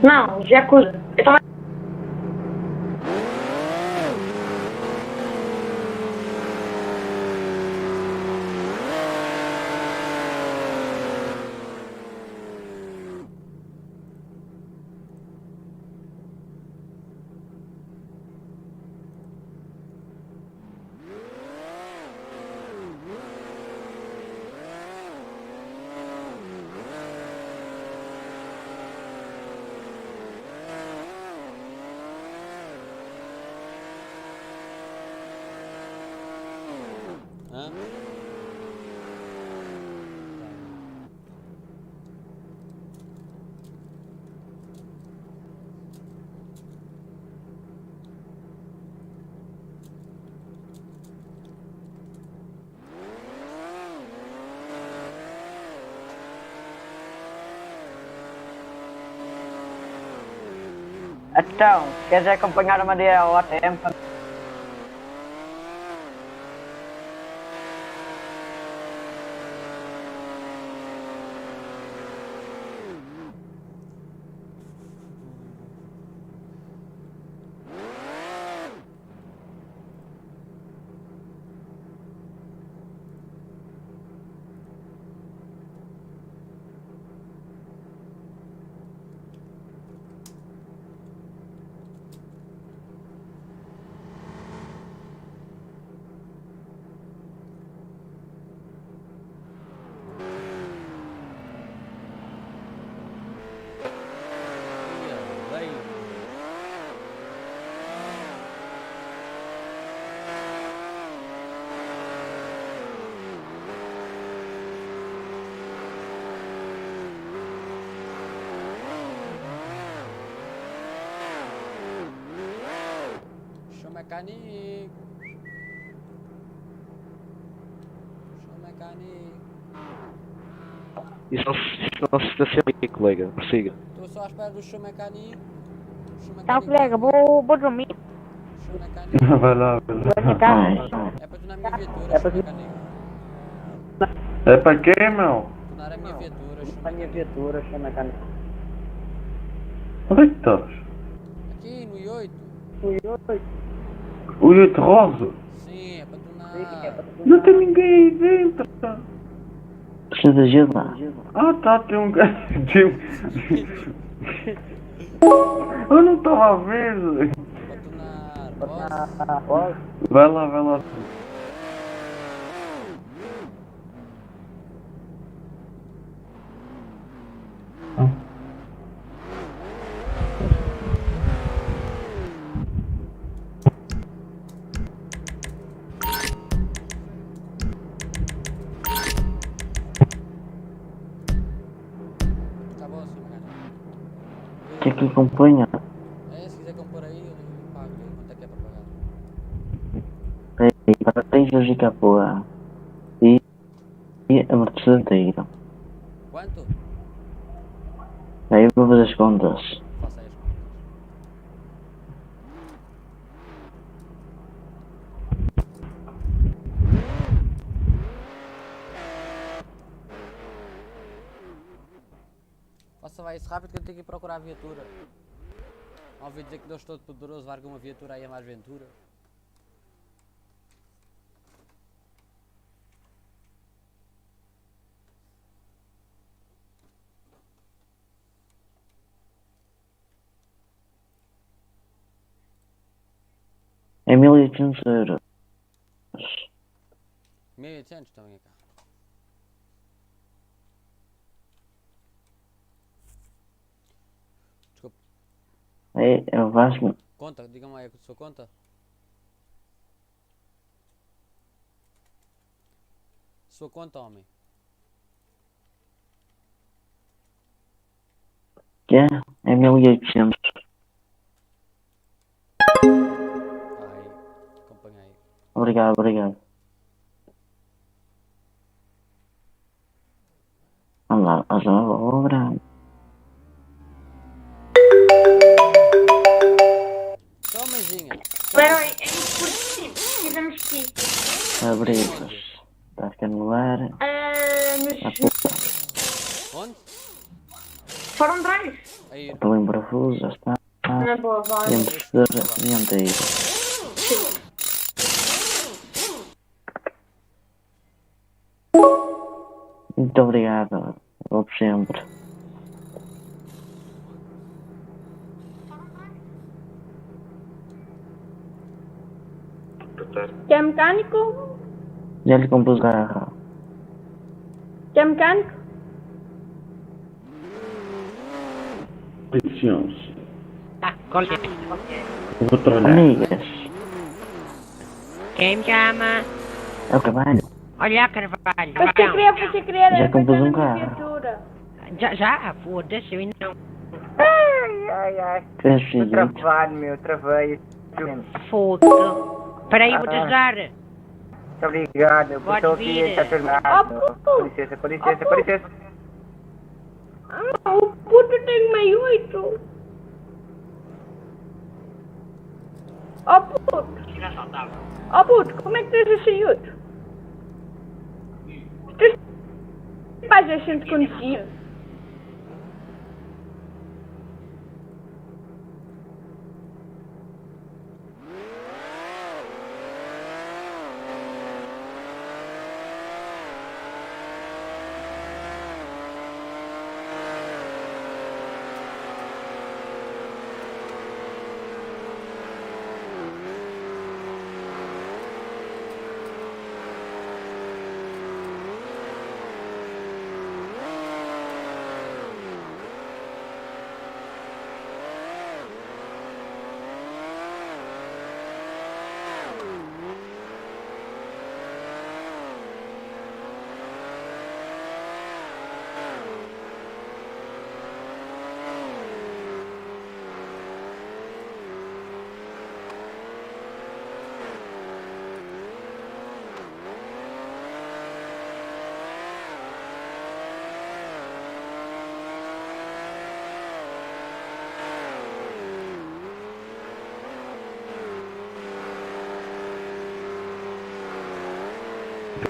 Não, Yakuza. Eu tava... Hã? Então, queres acompanhar a Madeira ao ATM? Bem. Show mecânico. Show mecânico. Isso não se estaciona aqui, colega. Prossiga. Estou só à espera do show mecânico. Show Tá, mecânico. colega, vou dormir. Show mecânico. Vai lá, vai lá. É para tornar a minha viatura, show mecânico. É pra quê, meu? Tornar a minha viatura, show A minha mecânico. viatura, show mecânico. Onde é que estás? Aqui no I8. O 8 rosa? Sim, é para tornar. Não tem ninguém aí dentro. Precisa de ajuda? Ah tá, tem um gajo. Eu não estava a ver. Para tornar. Boss. Vai lá, vai lá. Tá bom, show mecânico. Quer que acompanha? É, se quiser compor aí, eu pago. Quanto é que é para pagar? Peraí, para 3 hoje que a porra. E a Mercedes inteira. Quanto? Aí eu vou fazer as contas. Faça aí as contas. Faça vai isso rápido que eu tenho que ir procurar a viatura. Ouvi dizer que Deus todo poderoso larga uma viatura aí a mais ventura. É 1800 euros. 1800 também é cá. Desculpa. É o Vasco. Conta, diga-me aí a sua conta. Sua conta, homem. Que é? É 1800. Aí, acompanha aí. Obrigado, obrigado. Vamos lá, faz uma obra. Então, mãezinha. Espera aí, é isso por cima. Fizemos aqui. Abrir-se. Está a ficar no ar. A Nos... puta. Onde? Foram drive. Aí ir. Estou em parafuso, já está. Na boa, vai. E amortecedor adianta aí. Muito obrigado. Vou por sempre. Quer mecânico? Já lhe compus o carro. Quer mecânico? Licença. Tá, com licença. Vou trabalhar. Amigas, Quem me chama? é o trabalho. Olha, Carvalho. Você queria Já compus um uma carro. viatura. Já, foda-se, eu ainda não. Três filhos. Trabalho, meu, travei. Foda. Peraí, vou-te ajudar. Muito obrigado, eu Pode estou aqui vir. estacionado. Com licença, com licença, com licença. Ah, o puto tem meio 8. Ó puto. Ó puto, como é que tens esse 8? Tu faz a gente conhecer.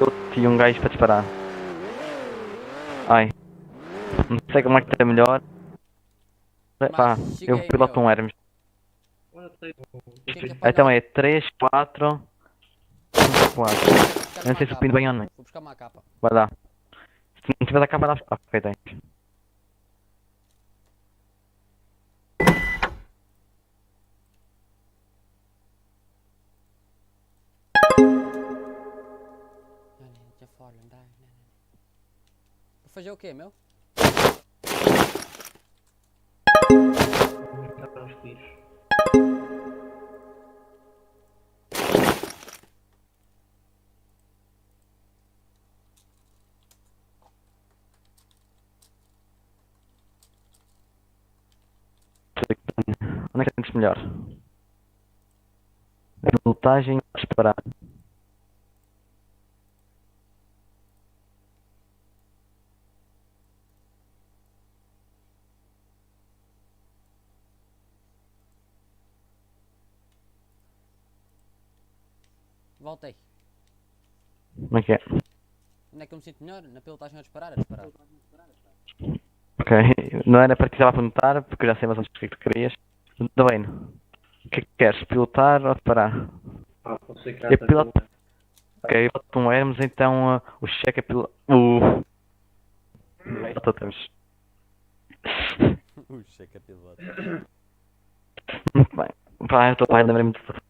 Eu tinha um gajo para disparar. Ai. Não sei como é que é melhor. Pá, eu cheguei, piloto meu. um Hermes. Quem quer pagar? Então é 3, 4, 4. Buscar Eu não sei se uma o pino capa. bem ou não. Vou buscar uma capa. Vai lá. Se não tiver a capa, dá. Ok, tem. Já fora, não dá. Vou fazer o quê, meu? Onde é que temos melhor? A voltagem a disparar. Voltei. Como é que é? Onde é que eu me sinto melhor? Na pilotagem a disparar? A disparar. Ok. Não era para que estava a perguntar, porque eu já sei mais ou menos o que é que tu querias. Dwayne, o que é que queres? Pilotar ou disparar? Eu piloto. Ok, eu piloto um Hermes, então o cheque é piloto. Estamos. Checa piloto. Muito bem. Pá, eu estou pai, lembrei-me de tudo.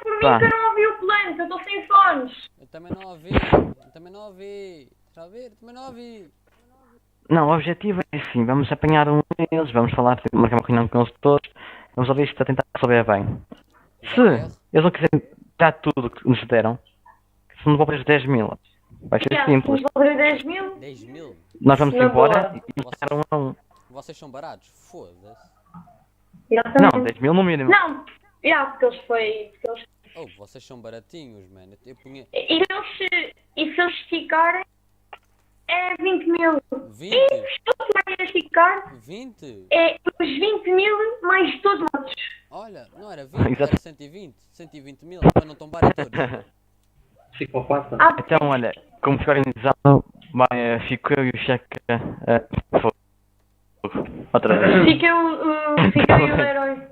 Por mim Tá. que eu não ouvi o plano, que eu estou sem fones. Eu também não ouvi. Eu também não ouvi. Está a ouvir? Também não ouvi. Não, o objetivo é assim, vamos apanhar um deles, vamos falar, marcar uma reunião com eles todos, vamos ouvir isto a tentar resolver bem. Se eles não quiserem dar tudo que nos deram, se não devolver os 10 mil, vai ser simples. Vamos 10 mil? 10 mil? Nós vamos Na embora boa. e buscar um a um. Vocês são baratos? Foda-se. Não, 10 mil no mínimo. Não, porque eles foi. Porque eles, Oh, vocês são baratinhos, mano. Eu punha e se eles ficarem, é 20 mil. 20? E se eles vai ficar, 20? é os 20 mil mais todos os outros. Olha, não era 20, Exato. era 120. 120 mil, para não tombarem todos. Psicopata. Ah, Então, olha, como fica organizado, vai, fico eu e o cheque. Fogo. Outra vez. Fica eu e o Leroy.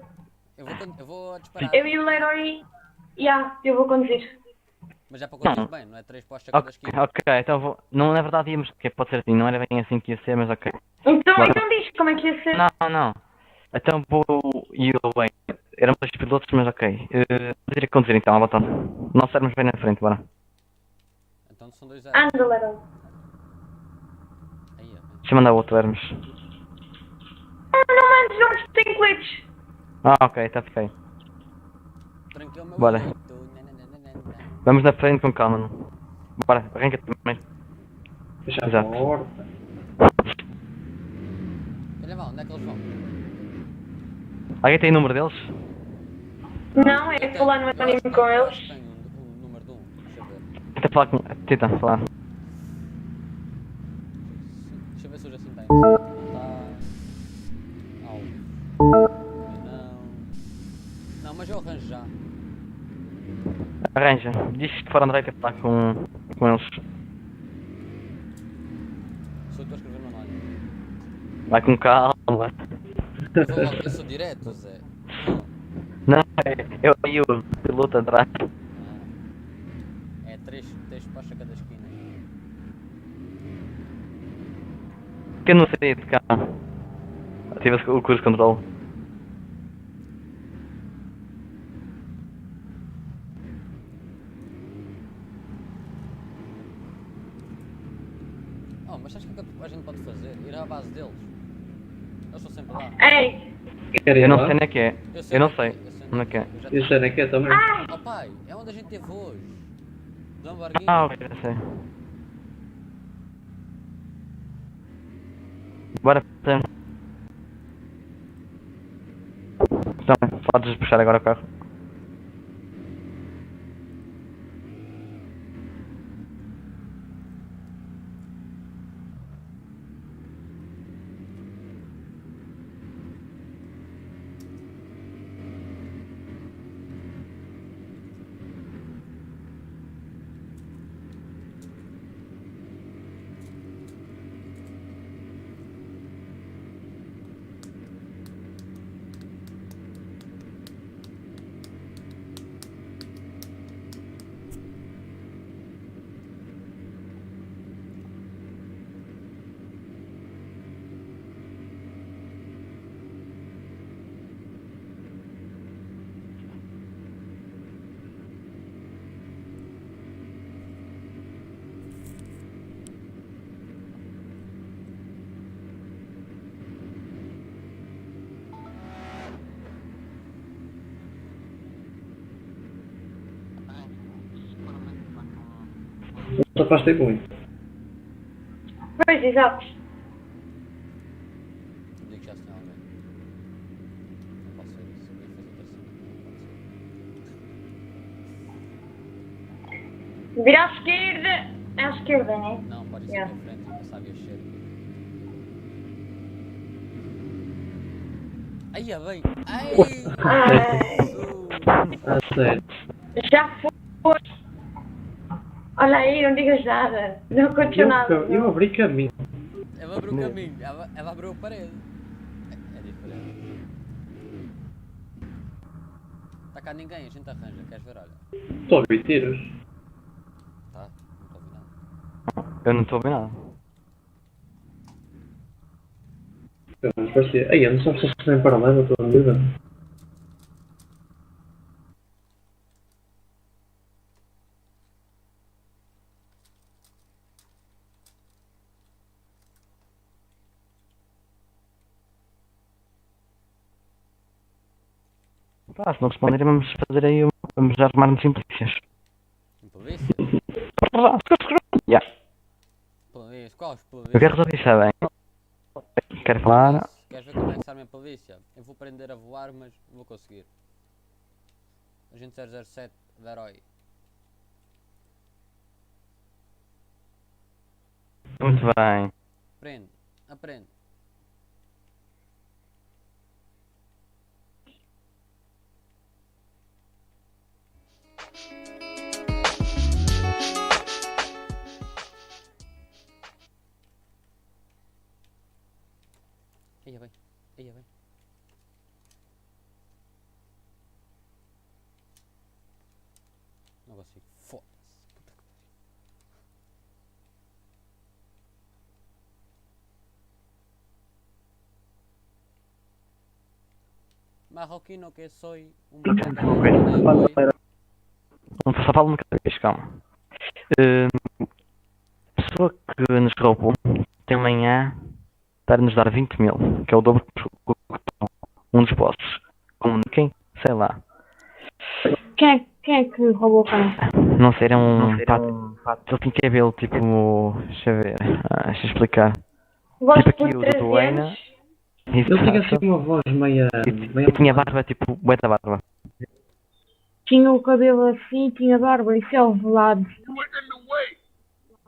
Eu vou disparar. Eu e o Leroy. Eu vou conduzir. Mas é para conduzir bem, não é 3 postos a cada Ok, esquina. ok, então vou. Não, na verdade íamos. Que pode ser assim, não era bem assim que ia ser, mas ok. Então Bora. diz como é que ia ser. Não. Então vou. E eu bem. Eram dois pilotos, mas ok. Vou ter que conduzir então, à volta. Nós sermos bem na frente, bora. Então são 2 Anda, Leroy. Aí, ó. Deixa eu mandar o outro, Hermes. Não mandes, não tem coletes. Ok, está feio. Tranquilo, meu Bora. garoto. Vamos na frente com calma. Não? Bora, arranca também. Fecha a Exato. porta. Olha lá, onde é que eles vão? Alguém tem o número deles? Não, é falar no anónimo com eles. Tem um número de um. Deixa eu ver. Tenta falar com. Tenta falar. Deixa eu ver se eu já assim tenho. Não tá. Não. Não, mas eu arranjo já. Arranja. Diz que for André que está com eles. Sou eu que estou a escrever no nome. Vai com calma. Eu sou direto, Zé. Não, eu e o piloto atrás. É 3 postos a cada esquina. Que eu não sei de cá. Ativa o curso de controle. Oh, mas sabes o que a gente pode fazer? Ir à base deles. Eles estão sempre lá. Ei, Querem Eu não lá? sei onde é que é. Eu não sei onde é que é. Eu já Isso é que é também. Oh pai, é onde a gente teve hoje. Lamborghini. Ok, já sei. Bora, Sam. Então, podes puxar agora o carro. Não afastei muito. pois, exato. Digo já se tem alguém. Não posso ser isso. Eu ia fazer outra cena. Não pode ser. Vira à esquerda. À esquerda, né? Não, pode ser Yeah. para frente e passar a via cheia. Ai, é bem! Ai! Ai, Jesus! Ah, sério. já foi. Olha aí, não digas nada. Não aconteceu nada. Eu abri caminho. Ela abriu o caminho, ela abriu a parede. É diferente. Está cá ninguém, a gente arranja, queres ver? Olha. Estou a ouvir tiros. Tá, não estou a ouvir nada. Eu não estou a ver nada. Mas parecia. Ai, eu não sabes se estão em paralelo, estou a dúvida. Pá, se não responderem, vamos fazer aí. Vamos arrumar-nos em polícias. Em polícia? Yeah. Polícia? Qual polícia? Eu quero resolver isso, é bem. Quero falar. Queres ver como é que se arma a polícia? Eu vou aprender a voar, mas não vou conseguir. Agente 007 de herói. Muito bem. Aprende, aprende. Eia bem. Eia bem. Não consigo. Foda-se. Puta que pariu. Marroquino que soy, un Só falo uma vez, calma. A pessoa que nos roubou tem amanhã para nos dar 20 mil, que é o dobro que um dos bosses. Comuniquem, sei lá. Quem é que roubou quem? Não sei, era um pato. Ele tinha cabelo tipo. Deixa eu ver. Deixa eu explicar. Gosto Tipo aqui por o do Duena. 300. Ele tinha assim uma voz meia. E tinha barba tipo. Bué da barba. Tinha o cabelo assim, tinha barba, isso é o velado.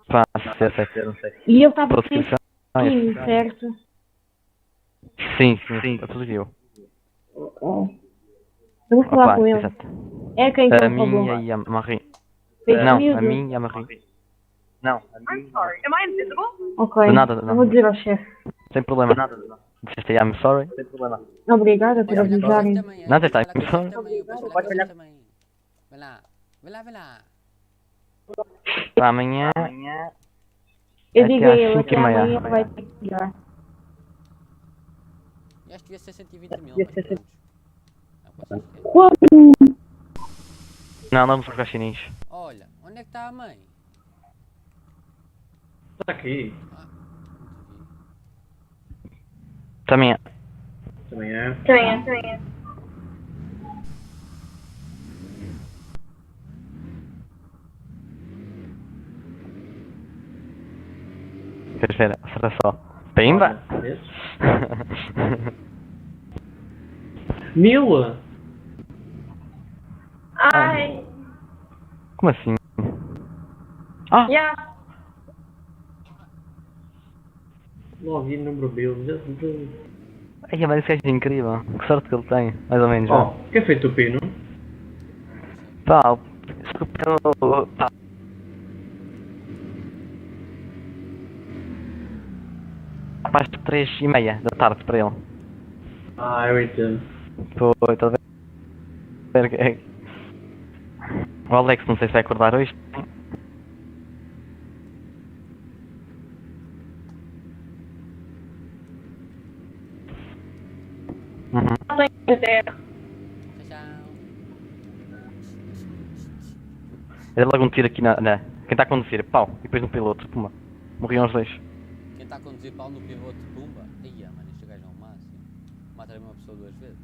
Pá, sei. E ele estava Pela sem descrição. skin, certo? Sim, é tudo eu. Eu vou falar Opa, com ele. exato. É quem que A ele roubou? minha e a Marie. Fake Não, news? a minha e a Marie. Ok, De nada, eu vou dizer ao chefe. Sem problema. Disseste I'm sorry. Obrigada por avisarem. Nada, está Pode aí. falhar também. Vai lá. Para amanhã. Eu Até digo a às ele, 5h30. até amanhã vai ter que tirar. E acho que devia ser 120 mil. Mas pronto. Não vamos jogar chinês. Olha, onde é que está a mãe? Está aqui. Ah, não te vi. Também é. Também é. Também é. Espera, acerta só. Pimba! Mil! Ai, Como assim? Ah! já. Login número mil. Ai, mas esse gajo é incrível. Que sorte que ele tem. Mais ou menos. Oh, que é feito o pino? Pá, desculpa. Pá. Às 3h30 da tarde para ele. Ah, eu entendo. Foi, estás a ver? O Alex não sei se vai acordar hoje. Uhum. Tchau, tchau. É logo um tiro aqui na. Quem está a conduzir, pau. E depois no piloto, puma. Morriam os dois. Quem está a conduzir pau no pivote, pumba. Ia, mano, este gajo é um máximo. Mata a mesma pessoa 2 vezes.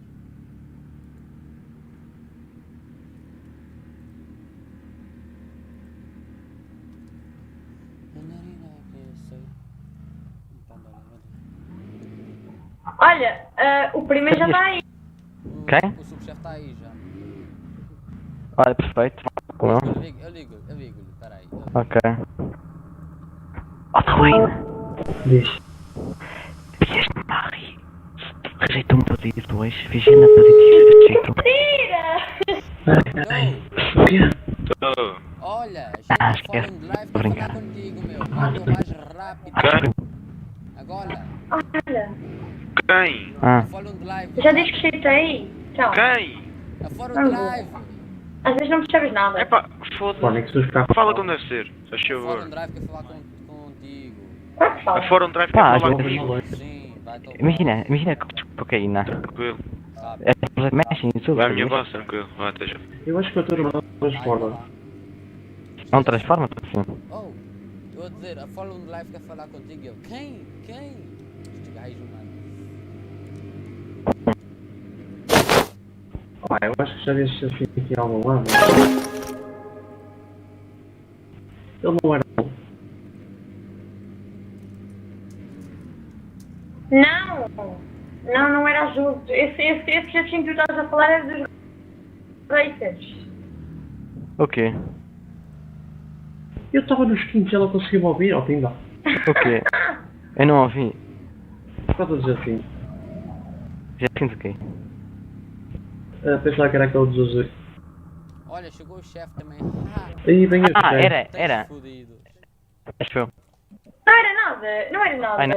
Olha, o primeiro já está aí. Quem? O subchefe está aí já. Olha, perfeito. Não? Eu ligo-lhe, peraí. Ok. Oh, Dwayne. Diz. Vieste Marie. Rejeitou-me pedido hoje. Fiz na positiva. O quê? Olha, Ah, chega esquece. fora um drive Tô para brincando. falar contigo, meu. Manda o mais rápido. Agora, Quem? Ah, fora um drive. Já disse que cheitei. Tchau. Quem? Fora um drive. Às vezes não percebes nada. Epá, foda-se. Podem que seus carros. Fala como deve ser, faz Fora um favor. drive quer falar contigo. Claro que fala. A Fórum Drive quer Pá, falar eu- comigo. Sim, vai tomar. imagina cocaína. Tranquilo. Sabe? Mexem em tudo. Vai a minha sabias? voz, tranquilo. Vai, até já. Eu acho que a tua irmã transforma. Não transforma assim. Oh, eu vou dizer, a Fora um drive quer falar contigo. Eu, quem? Este gajo, mano. Ah, eu acho que já disse assim aqui há algum lado. Ele não era bom. Não era ajuda. Esse jeitinho que tu estás a falar é dos racers. O quê? Eu estava nos quintos e ela conseguiu me ouvir, ó pimba. O quê? Eu não ouvi. Por causa dos assim. Já sinto o quê? Pensava que era aquele dos azuis. Olha, chegou o chefe também. Aí vem o Ah, chefe. era. Fudidos. Acho eu. Não era nada. Ai, não.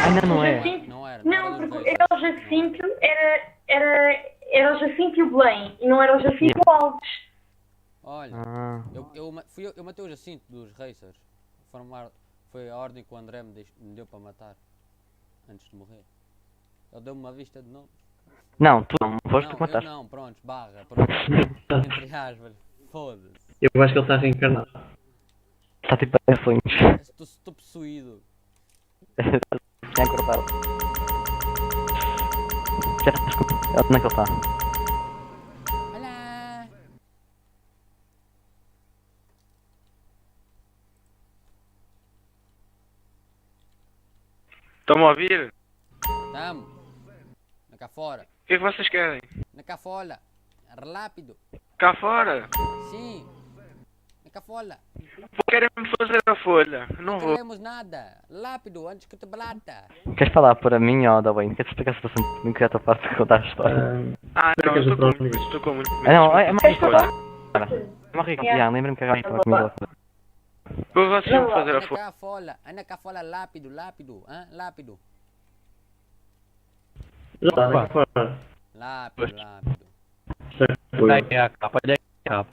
Ainda não é. Não era. Não, era dos porque racers. era o Jacinto, era o Jacinto e o Belém, e não era o Jacinto Alves. Olha, Ah. eu matei o Jacinto dos Racers. Foi a ordem que o André me deu para matar. Antes de morrer. Ele deu-me uma vista de novo. Não, tu não foste tu Não, que eu mataste. não, pronto, barra, pronto. Entre aspas, foda-se. Eu acho que ele está reencarnado. Está tipo a sonhos. Estou possuído. Tinha acordado. Já estás com. Onde é que ele está? Olá! Estão-me a ouvir? Tamo! Na cá fora! O que é que vocês querem? Na cá fora! Rápido! Cá fora? Sim! Na cá fora! Querem-me fazer a folha? Não Não vou. queremos nada! Rápido, antes que te blata! Queres falar para mim ou da Wayne? Queres explicar a situação de mim que já estou farto de contar a história? Ah, não, Queres estou com outro muito, amigo? estou com muito medo. Ah, não, é mais Queres falar? Morri com o lembra-me que agora estava comigo. Vocês vão fazer a Anda folha. cá fora! Anda cá fora, rápido, rápido! Hã? Rápido! Já está fora. Rápido, rápido! Olha Olha aí a capa, olha aí a capa.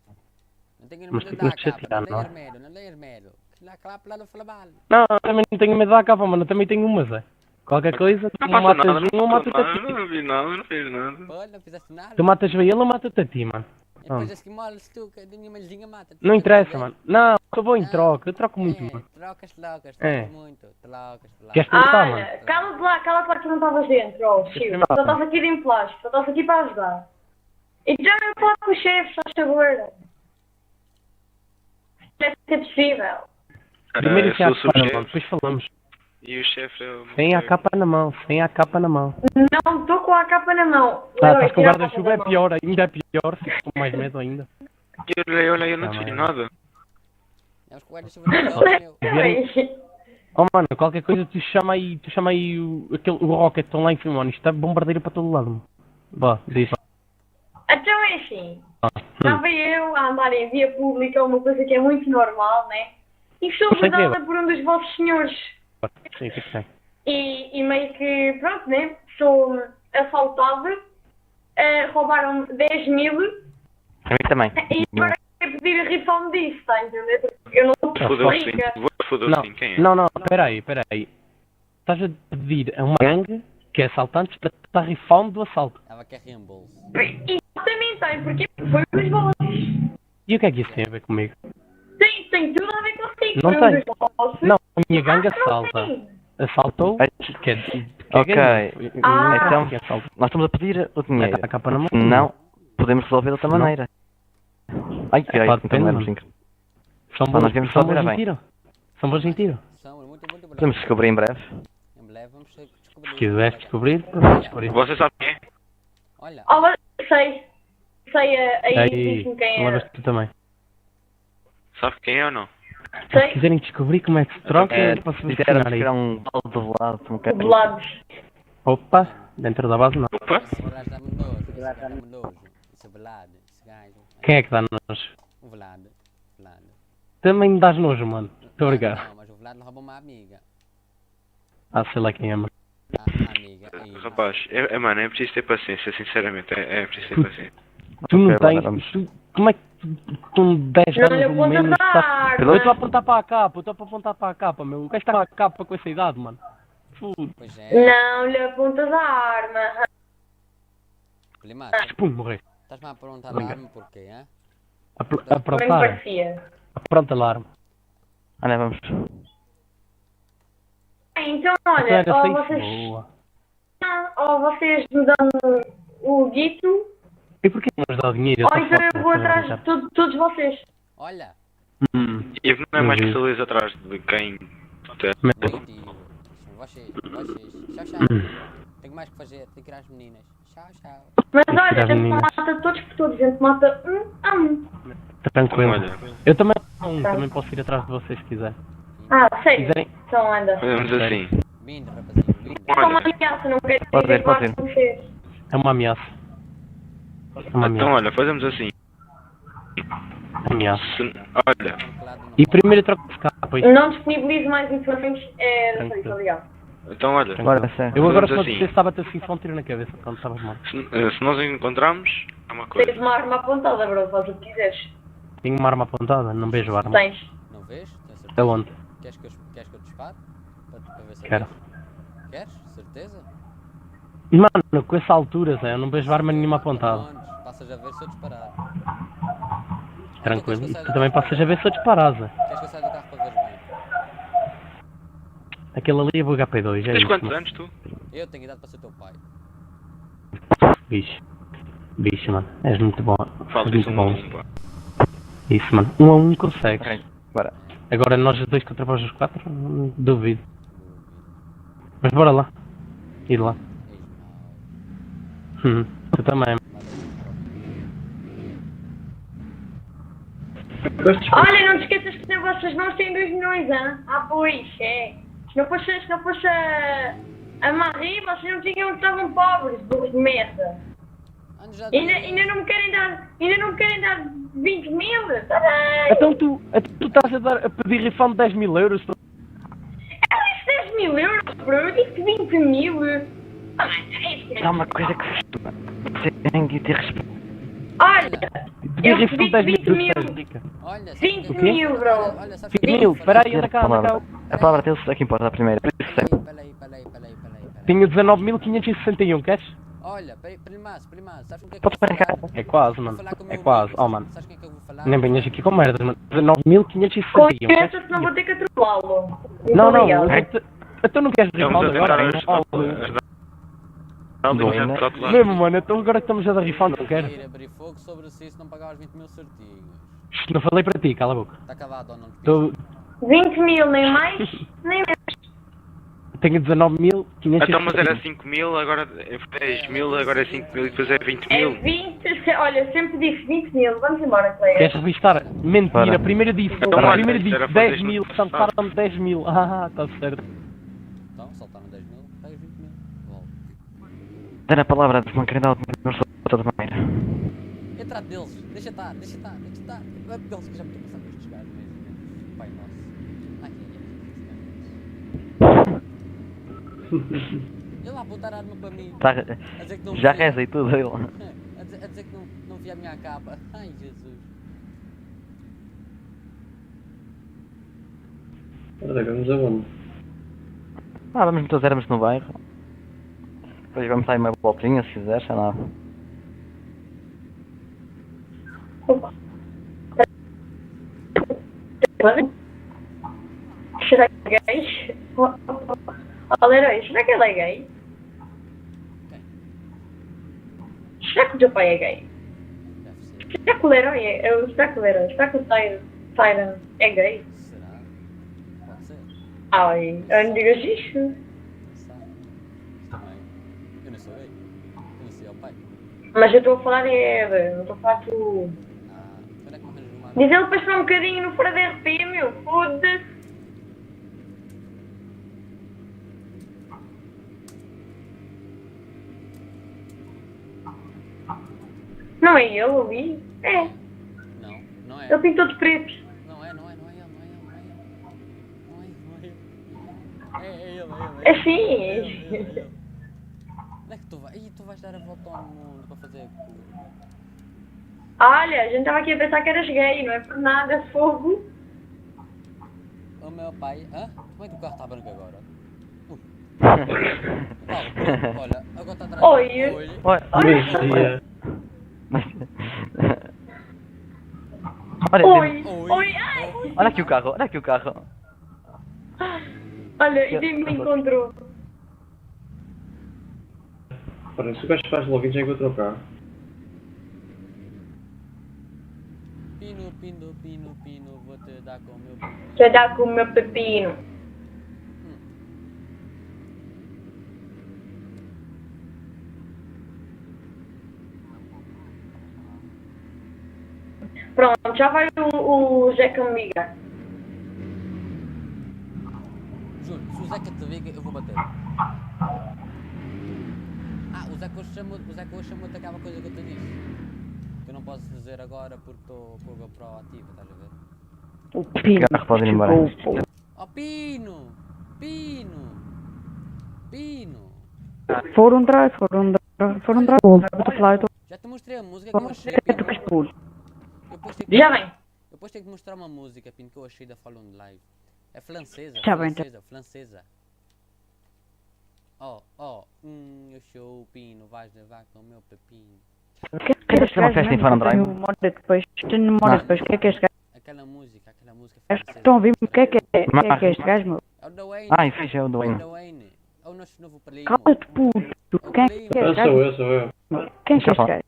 Não tenho Mas medo tu da te capa, chatear, não não é? tenhas medo, não tenhas medo! Lá claro, lá não fala mal! Não, eu também não tenho medo da capa, mano. Eu também tenho uma, Zé. Qualquer coisa, tu Não passa matas nada, um ou matas a não, ti. não vi nada, não fiz nada. Pô, não fizeste nada! Tu matas bem ele ou matas-te a ti, mano. E depois as que moles tu, que a minha malzinha mata. Não interessa, mano. Não, eu vou em troca. Eu troco muito, mano. Trocas, trocas, É. trocas muito. Trocas, Queres trocas. trocar, mano? Olha, cala-te lá que tu não estavas dentro, ó, Chico. Só estás aqui de plástico, só estás aqui para ajudar. E já não pode com o chefe, só favor. Deve ser possível. Primeiro eu isso é a sou o capa na mão, subchefe depois falamos. e o chefe é o... Sem a capa na mão, sem a capa na mão. Não estou com a capa na mão. Tá, Leroy, estás com o tira a capa guarda-chuva, da é mão. pior, ainda é pior. Fico com mais medo ainda. Olha, eu não Tá fiz bem. nada. É os guarda-chuva não dão, meu. Leroy, Oh, mano, qualquer coisa tu chama aí o Rocket, estão lá em cima, mano. Isto está bombardeiro para todo lado, mano. Vá, diz. Então é assim. Hum. Estava eu a andar em via pública, uma coisa que é muito normal, né? E sou Não sei o quê, abordada por um dos vossos senhores. Sim, o que é que tem? E meio que, pronto, né? Sou assaltada, roubaram 10 mil A mim também. e agora quero pedir a refund disso, está a entender? Porque eu não sou Fodeu-se rica. sim. Vou foder Não, sim. Quem é? não, peraí. Estás a pedir a uma gangue que é assaltantes para te dar refund do assalto. Estava aqui a reembolso. Exatamente, sabe? Porque foi um dos vossos. E o que é que isso tem a ver comigo? Tem tudo a ver consigo. Não foi tem. um dos vossos. Não, a minha gangue não assalta. tem. Assaltou? Ai, Que é Ok. gangue. Ah. Então, Que assalto. nós estamos a pedir o dinheiro. Mete a capa na mão. Não, podemos resolver de outra Não. maneira. Ai, que pá, então depende, não é mano. assim. São Pá, bons, nós viemos são resolver bons em bem. tiro. São bons em tiro. São muito, muito Podemos bravos. descobrir em breve. Em breve vamos descobrir. Se quiseres descobrir, vamos descobrir. Você sabe quem é? Olha, Oh, mas sei. Sei, aí Aí, disse-me quem lembras era. tu também. Sabe quem é ou não? Se Sei. quiserem descobrir como é que se troca, É, eu posso disseram ensinar que aí. era um balde de lado. Um bocado. Velados. Opa, dentro da base não. Opa! esse gajo dá-me nojo. Esse gajo dá-me nojo. Esse velado. Esse gajo. Quem é que dá nojo? O velado. Velado. Também me dás nojo, mano. Estou a brincar. Não, mas o velado roubou uma amiga. Ah, sei lá quem é, mano. A amiga. Aí. Rapaz, mano, é preciso ter paciência, sinceramente. É preciso ter paciência. Tu não Ok, bora, tens. vamos. Como é que tu com 10 Não lhe anos ou apontas menos a estás. arma. Eu estou a apontar para a capa, meu. O gajo está com a capa com essa idade, mano. Foda. Pois é. Não lhe apontas a arma. Limar, Pum, morri. estás-me a perguntar a arma porquê, hã? Também me Aprontar. parecia. Apronta alarme. Olha, vamos. Então, Então olha, era ou assim? vocês, Boa. ou vocês me dão o guito, E porquê não nos dá o dinheiro? ou então eu vou atrás de todos vocês. Olha, E não é mais Não vi. feliz atrás de quem... positivo. Vocês. Tchau, tchau. Tenho mais que fazer, tenho que ir às meninas. Tchau, tchau. Mas Tem que olha, tirar a gente não meninas. mata todos por todos, a gente mata um a um. Tranquilo. Olha, Eu também, também posso ir atrás de vocês se quiser. Ah, Se sério? quiserem. Então anda. fazemos assim. Vindo, rapazinho, vindo. É só uma Olha, ameaça, não quero Pode dizer ir, pode igual ir. que vocês. É uma ameaça. É uma então ameaça. olha, fazemos assim. Ameaça. Olha, E primeiro eu troco de capa. Não disponibilizo mais informações da Tranquilo. polícia, obrigado. Então olha, Agora, é sério. Eu agora Vamos só assim. te estava-te assim só um tiro na cabeça quando estavas morto. se nós encontrarmos, é uma coisa. Tens uma arma apontada, bro, faz o que quiseres. Tenho uma arma apontada, não vejo arma. Tens. Não vês? Tens certeza? É onde? Queres que eu te dispare? Para ver se Quero. Queres? Certeza? Mano, com essa altura, Zé, eu não vejo arma nenhuma apontada. Onde? Passas a ver se eu disparar. Tranquilo. Então, E queres que eu tu saia também do carro? passas a ver se eu disparar, Zé. Queres que eu saia do carro para veres bem? Aquele ali é o HP2, é Tens isso, quantos mano. anos tu? Eu tenho idade para ser teu pai. Bicho. Bicho, mano. És muito bom. Fala És disso muito um a bom. um, pá. Isso, mano. 1 a 1 consegues. Ok, bora. Agora nós os dois contra vós os 4, duvido. Mas bora lá. Ir lá. Eis mal. Tu também. Olha, não te esqueças que nas vossas mãos têm 2 milhões, hein? Ah, pois, é. Se não fosse a Marie, vocês não tinham, estavam pobres, burros de merda. Antes já Ainda não me querem dar 20 mil? Tá bem. Então tu estás a pedir refund de 10 mil euros? Eu disse 10 mil euros, bro. Eu disse 20 mil. Ah, é isso. Há uma coisa que você tem que ter respeito. Olha, Pedir eu refund de pedi 10 mil 20 euros, mil. rica. Olha, sabes 20 o que é? mil, bro. Olha, sabes 20 o que é? mil, espera aí, Ter anda cá, anda cá. a palavra deles é que importa primeiro. Por isso sempre. Peraí. Tenho 19.561, queres? Olha, primaço, sabes com o que é que eu Podes vou parar cá. falar? É quase, Vou mano. falar com o É meu quase, amigo, oh mano. Sabes com quem é que eu vou falar? Nem venhas aqui com merdas, mano. 19.561, queres? Confiança, senão vou ter que atropelá-lo. Muito Não, não. obrigado. Então não queres Estamos a refund tentar agora? ajudar. Não, Já está lá. Mesmo, mano. Então agora que estamos a dar refund, não quero? Ir abrir fogo sobre si se não pagar os 20 mil certinhos. Não falei para ti, cala a boca. Está calado ou não? Tô- 20 mil, nem mais, nem menos. Tenho 19.561. Então, mas era 5 mil, agora é 10 mil, agora é 5 mil e depois é 20 É mil. 20, olha, sempre disse 20 mil. Vamos embora, colega. Queres revistar? Mentira, Bora. primeiro disse, Então, olha, primeiro isto era disse fazer 10 mil, isto no saltaram-me 10 mil. Ah, está certo. Então, soltaram 10 mil, pagas 20 mil. Volta. Dar a palavra de uma querida de toda maneira. Eu trato deles, deixa estar. Eles que já me estou a passar com estes gajos mesmo. Pai nosso. Ele lá a apontar a arma para mim. Tá, A dizer que não já via. reza e tudo ele. A dizer que não via a minha capa. Ai, Jesus. Olha, vamos aonde? Vamos todos éramos no bairro. Depois vamos dar uma voltinha se quiser, sei lá. Será que é gay? Olha, herói, será que ele é gay? Será que o teu pai é gay? Deve ser. Será que o Leroy é... Será que o Leroy... Será que o Tyron é gay? Será? Pode ser. Ai, eu não digas isso. Não sabe. Também. Eu não sou gay. Eu não sei ao pai. Mas eu estou a falar é... Não estou a falar tu... Ah, quando é que me arranjas uma Diz ele para esperar um bocadinho no fora da RP, meu. Foda-se. Não é ele ali? É. Não, não é. Ele pintou de preto. Não é ele. É ele. É sim. Ele. Onde é que tu vais? Ih, tu vais dar a volta ao mundo para fazer a curva. Olha, a gente estava aqui a pensar que eras gay, não é por nada, fogo. O meu pai... Hã? Como é que o carro está branco agora? Olha, agora está atrás. Oi. Olha, Oi. Oi. Oi. Ai. olha aqui o carro, olha aqui o carro. Olha, e quem me encontrou? Ora, se o gajo faz login já encontrou o carro. Pino, vou te dar com o meu... Já dá com o meu pepino. Pronto, já vai o Zeca me ligar. Juro, se o Zeca te liga, eu vou bater. O Zeca hoje chamou-te aquela coisa que eu te disse. Que eu não posso dizer agora porque estou com a GoPro ativa, estás a ver? O carro pode ir embora. Oh, Pino! Pino! Foram drive. Butterfly. Já te mostrei a música que eu achei, Tu Pino. que expulso. Já vem. Depois tenho que mostrar uma música, Pino, que eu achei da Falun Live. É francesa, Já vem, francesa. Eu sou o Pino, vais levar com o meu pepino. Queres ter uma festa em Fun Drive? Tenho memória depois. O que é este gajo? Aquela música francesa. Estão a ouvir-me? O que é este gajo, meu? É o da Wayne. Ah, isso é o do É o Wayne. da Wayne. É o nosso novo primo. Cala-te, puto. Quem é este Eu gajo? sou eu. Quem é este gajo?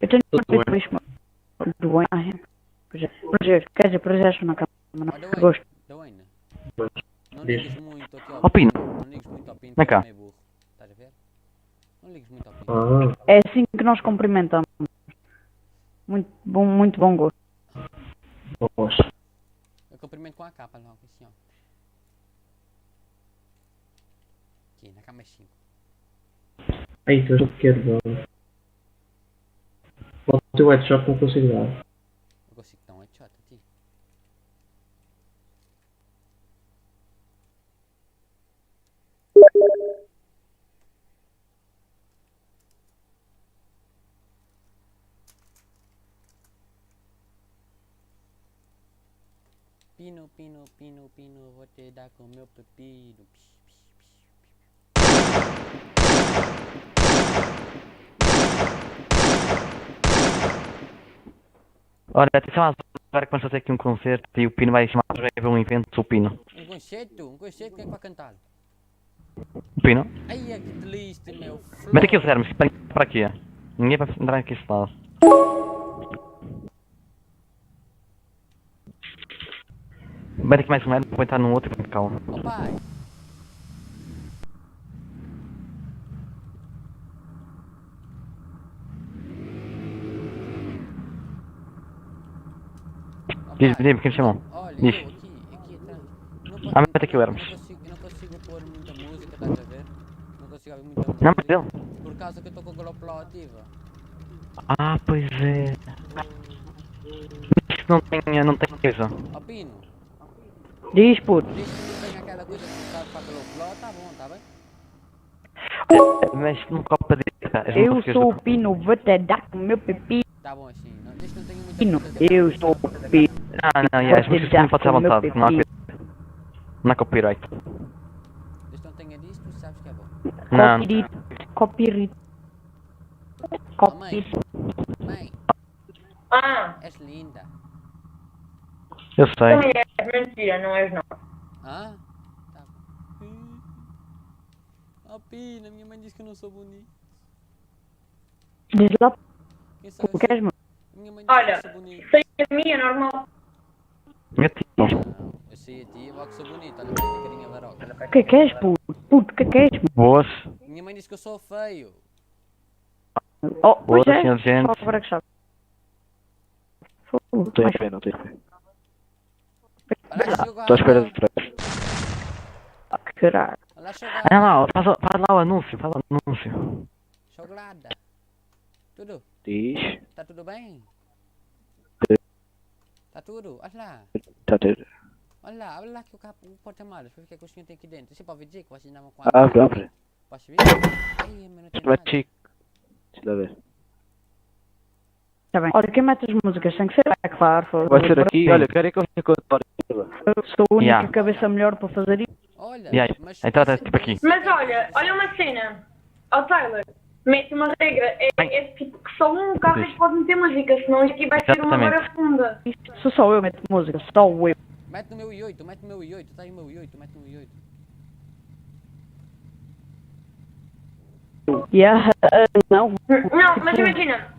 Eu tenho Tudo memória depois, meu. Do Wayne. Ah, é. Quer dizer, projeto na cama. Ah, da Wayne. Gosto. Da Wayne. Não Diz. ligues muito aqui ao Ó, Pino. Não ligues muito ao Pino, Vem cá. que ele é meio burro. Estás a ver? Não ligues muito ao Pino. Ah, É assim que nós cumprimentamos. Muito bom gosto. boas. Eu cumprimento com a capa logo, assim, ó. Aqui, na cama é 5. Aí, tu és pequeno, mano. O teu headshot não consigo dar. Eu consigo dar um headshot a ti. Pino, vou te dar com meu pepino. Olha, atenção às agora que vamos fazer aqui um concerto e o Pino vai chamar para ver um evento do Pino. Um concerto, quem é que vai cantar? O Pino? Ai, é que delícia, meu. Mete aqui os Hermes, para aqui. Ninguém vai entrar aqui esse lado. Mete aqui mais um Hermes, vou entrar num outro e calma. Ô pai. Diz-me quem me chamou. Olha, Diz. eu aqui atrás. Ah, mete aqui o Hermes. Eu não consigo pôr muita música, estás a ver? Não consigo ouvir muita música. Não, mas ele. Por causa que eu estou com a GoPro ativa. Ah, pois é. Isto não tem coisa. Ó Pino, Diz, puto. diz que não tem aquela coisa que está para a GoPro, tá bom, tá bem? Mas não copa de. Eu sou o Pino, vou te dar com o meu pepino. Tá bom assim, não, diz que não tenho muita música. Eu sou o Pino. Não, as músicas não pode ser à vontade, não há coisa. Não há copyright. Diz que não tenha disso, tu sabes que é bom. Não. Copyright. Ó mãe, mãe, Ah, és linda. Eu sei. também és mentira, não és não. Hã? Tá bom. Ó Pino, minha mãe disse que eu não sou bonito. Diz lá, Quem sabe o que és, meu? minha mãe disse Olha, que eu sou bonito. sei a minha, normal. Negativo. Não, eu sei a ti, logo que sou bonito, olha para esta carinha varoca. O que és, puto? Puto, o que és, meu? Boas. Minha mãe disse que eu sou feio. Oh, pois Boa, é. senhor gente. Só agora que sabe. Não tenho fé, não tenho fé. Olha lá, chegou Estou à espera de trás. Ah, caralho. Olha lá, Ah, lá, faz lá o anúncio, faz lá o anúncio. chocolada. Tudo? Diz. Tá tudo bem? Tá tudo? Olha lá. Tá tudo. Olha lá que o porta-malas. Por que o senhor tem aqui dentro? Você pode dizer que vocês não com Abre, abre. Posso ver? Ai, mas não tem Isto vai nada. chique. Deixa lá ver. Tá bem. Olha, quem mete as músicas tem que ser, é claro. Vai ser aqui. Olha, quero que eu fique com a Eu sou a única Yeah. cabeça melhor para fazer isso. Olha, E aí? mas... Então tá tipo aqui. Mas olha uma cena. Ó Tyler, mete uma regra. É tipo que só um carro é que pode meter música, senão isto aqui vai ser uma Exatamente. hora funda. Sou só eu que meto música, só eu. Mete no meu i8, mete no meu i8. Tá aí o meu i8, mete no meu i8. Yeah, não. Não, mas imagina.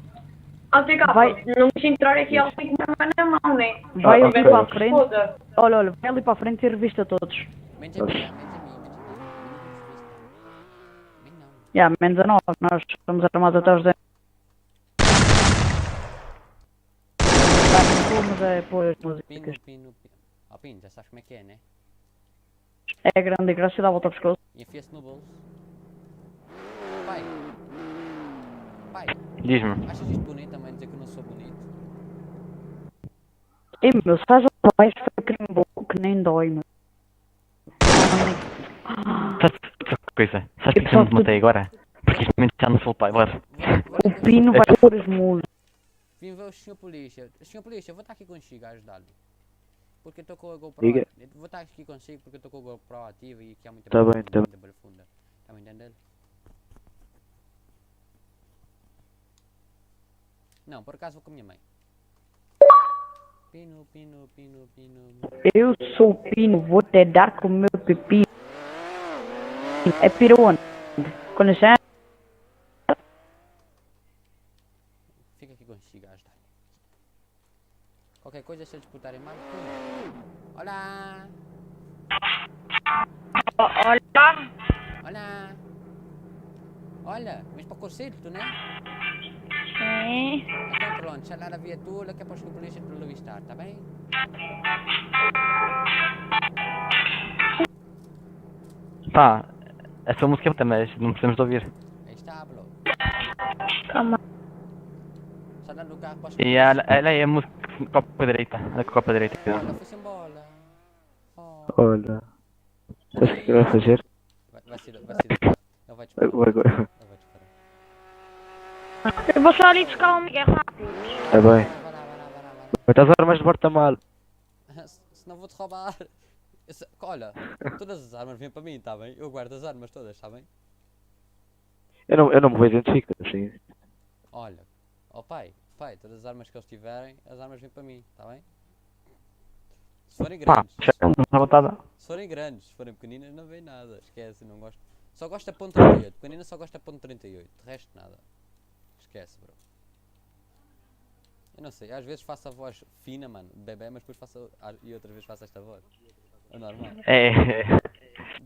Ó TK, Vai. não me entrar aqui ao link na mão, né? Vai Ah, ali ok. para a frente. Foda. Olha, vai ali para a frente e revista todos. Mente a mim, mente a mim, mente não. Yeah, menos a nós, nós estamos armados até os dentes. Mas é pôr as músicas. Pino. Ó Pino, já sabes como é que é, né? É grande e graça e dá a volta ao pescoço. E enfia-se no bolso. Pai. Pai, Diz-me. achas isto bonito também dizer que eu não sou bonito? Ei, meu, se faz o mais feio que nem dói, meu. coisa. Sabes porque eu não te matei agora? Porque isto também está no full pilot. O Pino vai pôr os mulos. Vim ver o senhor polícia. Senhor polícia, eu vou estar aqui consigo a ajudá-lo. Porque eu estou com a GoPro. Diga. Eu vou estar aqui consigo porque eu estou com a GoPro ativa e aqui há muita Tá bem, profunda, tá muita profunda. Está me entendendo? Não, por acaso vou com a minha mãe. Pino, pino, pino, pino. Eu sou o Pino, vou te dar com o meu pepino. É para onde? Com licença? Fica aqui consigo a ajudar. Qualquer coisa, se eles disputarem mais, pum. Olá! Olha, Olá! Olha, vens para o concerto, né? sim. Então pronto, já lá a viatura que é para os que a polícia te avistar, tá bem? Pá, essa música é muita, mas não precisamos de ouvir. Aí está, bro. Calma. Só dando o carro para os E ela é a música com a direita. Ela com a copa direita. Olha, foi-se embora. Oh. Olha. Sabes o que vai fazer? Vai ser. Ele vai disparar. Agora. Ele vai disparar. Eu vou só ali buscar um Miguel rápido. Tá bem. Vai lá. Mas as armas de porta-mal. Senão vou-te roubar. Olha, todas as armas vêm para mim, tá bem? Eu guardo as armas todas, tá bem? Eu não me vou identificar, assim. Olha, pai, todas as armas que eles tiverem, as armas vêm para mim, tá bem? Se forem Pá, grandes, já não está vontade. se forem grandes, se forem pequeninas não vem nada, esquece, não gosto. Só gosto da ponto 38, pequenina só gosta da ponto 38, de resto nada. Esquece, bro. Eu não sei, às vezes faço a voz fina, mano, de bebê, mas depois faço, e outras vezes faço esta voz. É normal. É.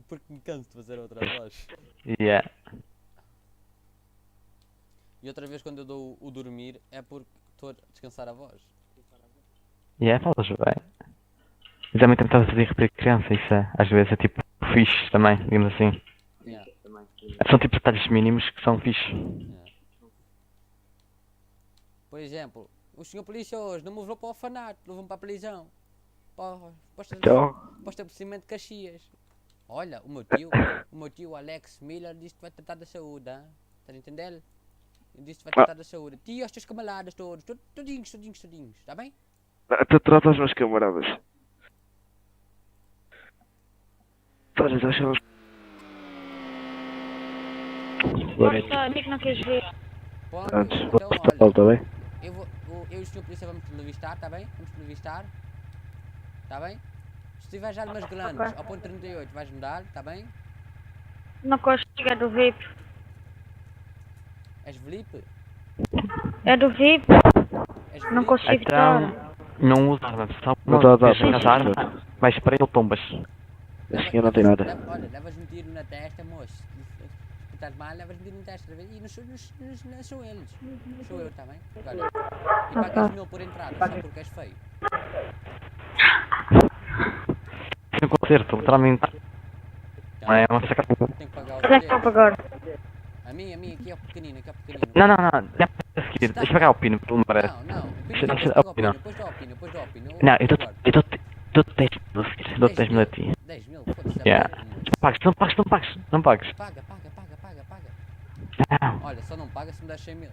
Porque me canso de fazer outra voz. Yeah. E outra vez quando eu dou o dormir é porque estou a descansar a voz. Yeah, falas bem. Eu também tentava fazer repetir criança, isso é, às vezes é tipo fixe também, digamos assim. Yeah. São tipo detalhes mínimos que são fixe. Yeah. Por exemplo, o senhor polícia hoje não me levou para o orfanato, levou-me para a prisão. Para o estabelecimento de Caxias. Olha, o meu tio Alex Miller disse que vai tratar da saúde, hein? Estás a entender? Ele disse que vai tratar da saúde. Tio, os teus camaradas todos, todinhos, está bem? Tu tratas os meus camaradas. Olha, já chamamos. Gosta, o que não queres ver? Pronto, Antes, então vou olha, tá bem? eu e o senhor polícia vamos televistar, está bem? Vamos televistar. Está bem? Se tiver já umas grandes, ao ponto 38 vais-me dar, está bem? Não consigo, é do VIP. És Felipe? É do VIP. És Não Felipe? consigo Então, dar. não usa arma, só Não tá, deixa tá, essa arma, vais para ele ou tombas. Esse aqui não tem nada. Olha, levas-me tiro na testa, moço. Se estás mal, levas-me tiro na testa. E não são eles. Sou eu, está bem? Olha, e pagas mil por entrada, só porque és feio. Tem um concerto, literalmente. É uma saca. Tenho que pagar os Quanto é que está bilhetes. a pagar? A mim, aqui é o pequenino, Não, já a seguir, deixa pagar o pino, pelo menos. Não, Deixa depois dar paga o o pino. pino, depois dá o pino. Não, eu dou-te 10 mil a seguir, dou-te 10 mil a ti. 10 mil, foda-se. Yeah. Não pagues. Paga. Não. Olha, só não paga se me der 100 mil.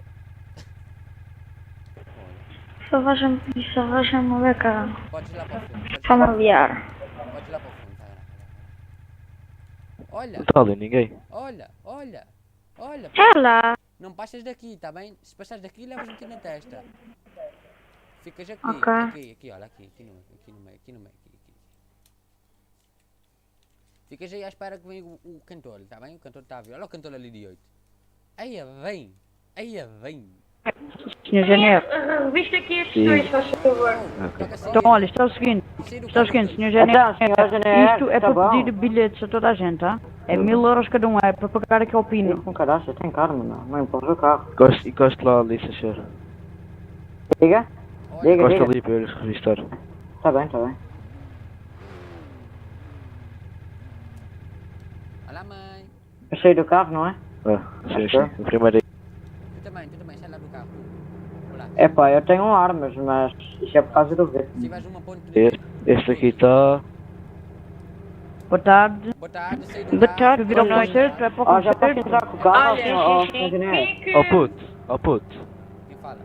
Só veja-me ver cá. Podes ir lá para o fundo. Familiar. Podes ir lá para o fundo, tá grave. Olha, Não está ali ninguém. olha. Ela. Não passas daqui, tá bem? Se passares daqui, levas um tiro na testa. Ficas aqui, Ok. aqui, olha, aqui no meio. Ficas aí à espera que venha o cantor, tá bem? O cantor está a vir. Olha o cantor ali de 8. Aí vem. Senhor Janeiro. Viste aqui estes dois, faz favor. Toca assim. Então, olha, está o seguinte, senhor Janeiro. Isto é para pedir bilhetes a toda a gente, tá? É 1000 euros cada um, é para pagar aqui ao Pino. Com cadastro, tem carro, não empurra o carro. Encosta lá ali, se achar. Olha, Encosta ali para eles revistar. Tá bem. olha a mãe. Eu saí do carro, não é? Sim. O primeiro aí. Tu também, sai lá do carro. Olá. É pá, eu tenho armas, mas isso é por causa do verde. Se tiveres uma ponte... Este aqui está. Boa tarde. Boa tarde, saí do Boa carro. tarde, vir ao concerto, é para o Já posso concerto. entrar com o carro, Olha, senhor engenheiro? que... Ó puto. Quem fala?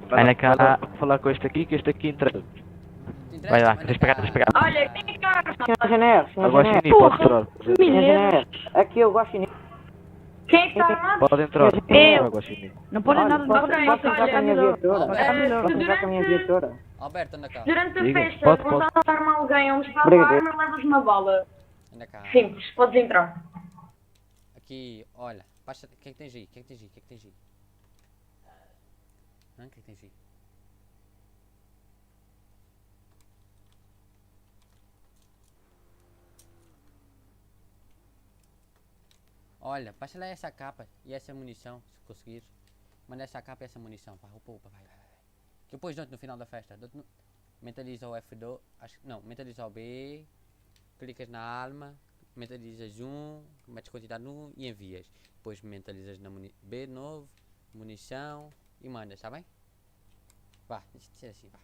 Vai na cara. Falar com este aqui, que este aqui entra. Vai lá, tens de pegar, tens de pegar. Olha, quem é que arma? Senhor engenheiro, senhor Agora engenheiro. sim, pode entrar. Senhor engenheiro, aqui eu gosto de... Quem é que está armado? Pode entrar. Eu. Agora sim. Não podem nada, não ok, podem posso nada. entrar com a minha viatura? Posso Posso entrar com a minha viatura? Alberto, anda cá. Durante a Diga, festa, pode. quando estás a armar alguém, um espaço Obrigado. a arma, levas uma bala. Anda cá. Simples, podes entrar. Aqui, olha. Baixa... O que é que tens aí? O que é que tens aí? O que é que tens aí? Hã? O que é que tens aí? Olha, baixa lá essa capa e essa munição, se conseguires. Manda essa capa e essa munição, pá. Upa, vai. Que depois dou-te no final da festa. Mentaliza o F2, não, mentaliza o B, clicas na arma, mentalizas 1, metes quantidade no 1 e envias. Depois mentalizas na B de novo, munição e mandas, tá bem? Vá, deixa de ser assim, vá.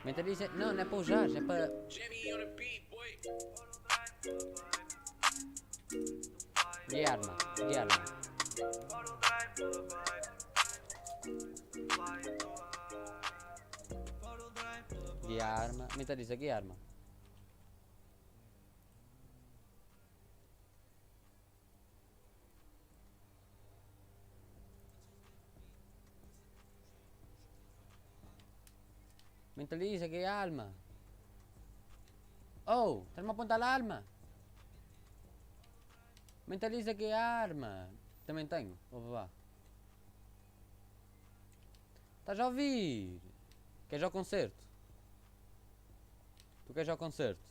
Mentaliza, não é para usar, é para... De arma. De arma, mentaliza que arma. Mentaliza que arma. Oh, estás-me a apontar a arma? Mentaliza que arma. Também tenho, vou lá. Estás a ouvir? Queres ao concerto? Tu queres ao concerto?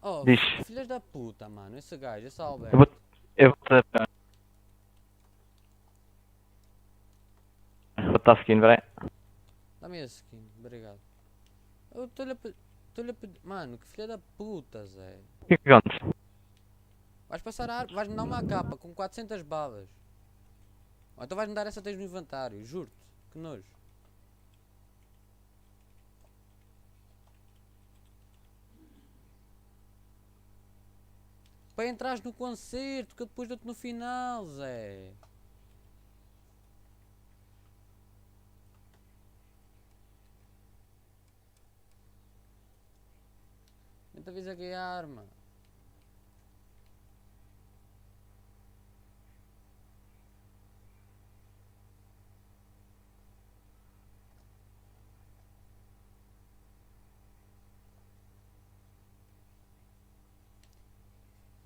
Oh, Diz. filhas da puta, mano, esse gajo, esse Eu Alberto. vou estar seguindo, peraí. Dá-me esse skin, obrigado. Eu estou-lhe a pedir. Mano, que filha da puta, Zé. O que é que acontece? Vais passar a arma, vais-me dar uma capa com 400 balas. Ou então vais-me dar essa tens no inventário, juro-te. Que nojo. Para entrares no concerto, que eu depois dou-te no final, Zé. Tenta avisar que é a arma.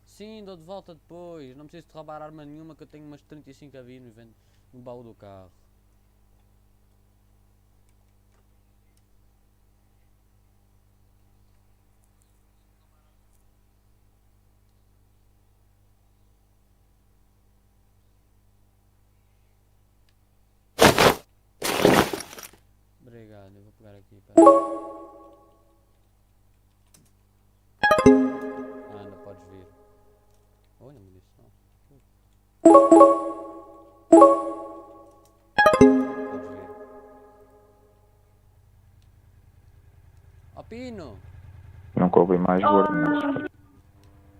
Sim, dou de volta depois. Não preciso de roubar arma nenhuma, que eu tenho umas 35 a vir no baú do carro. Obrigado, eu vou pegar aqui, pera. Anda, podes vir. Olha a munição. Podes vir. Ó Pino! Não coube mais gordo, mas...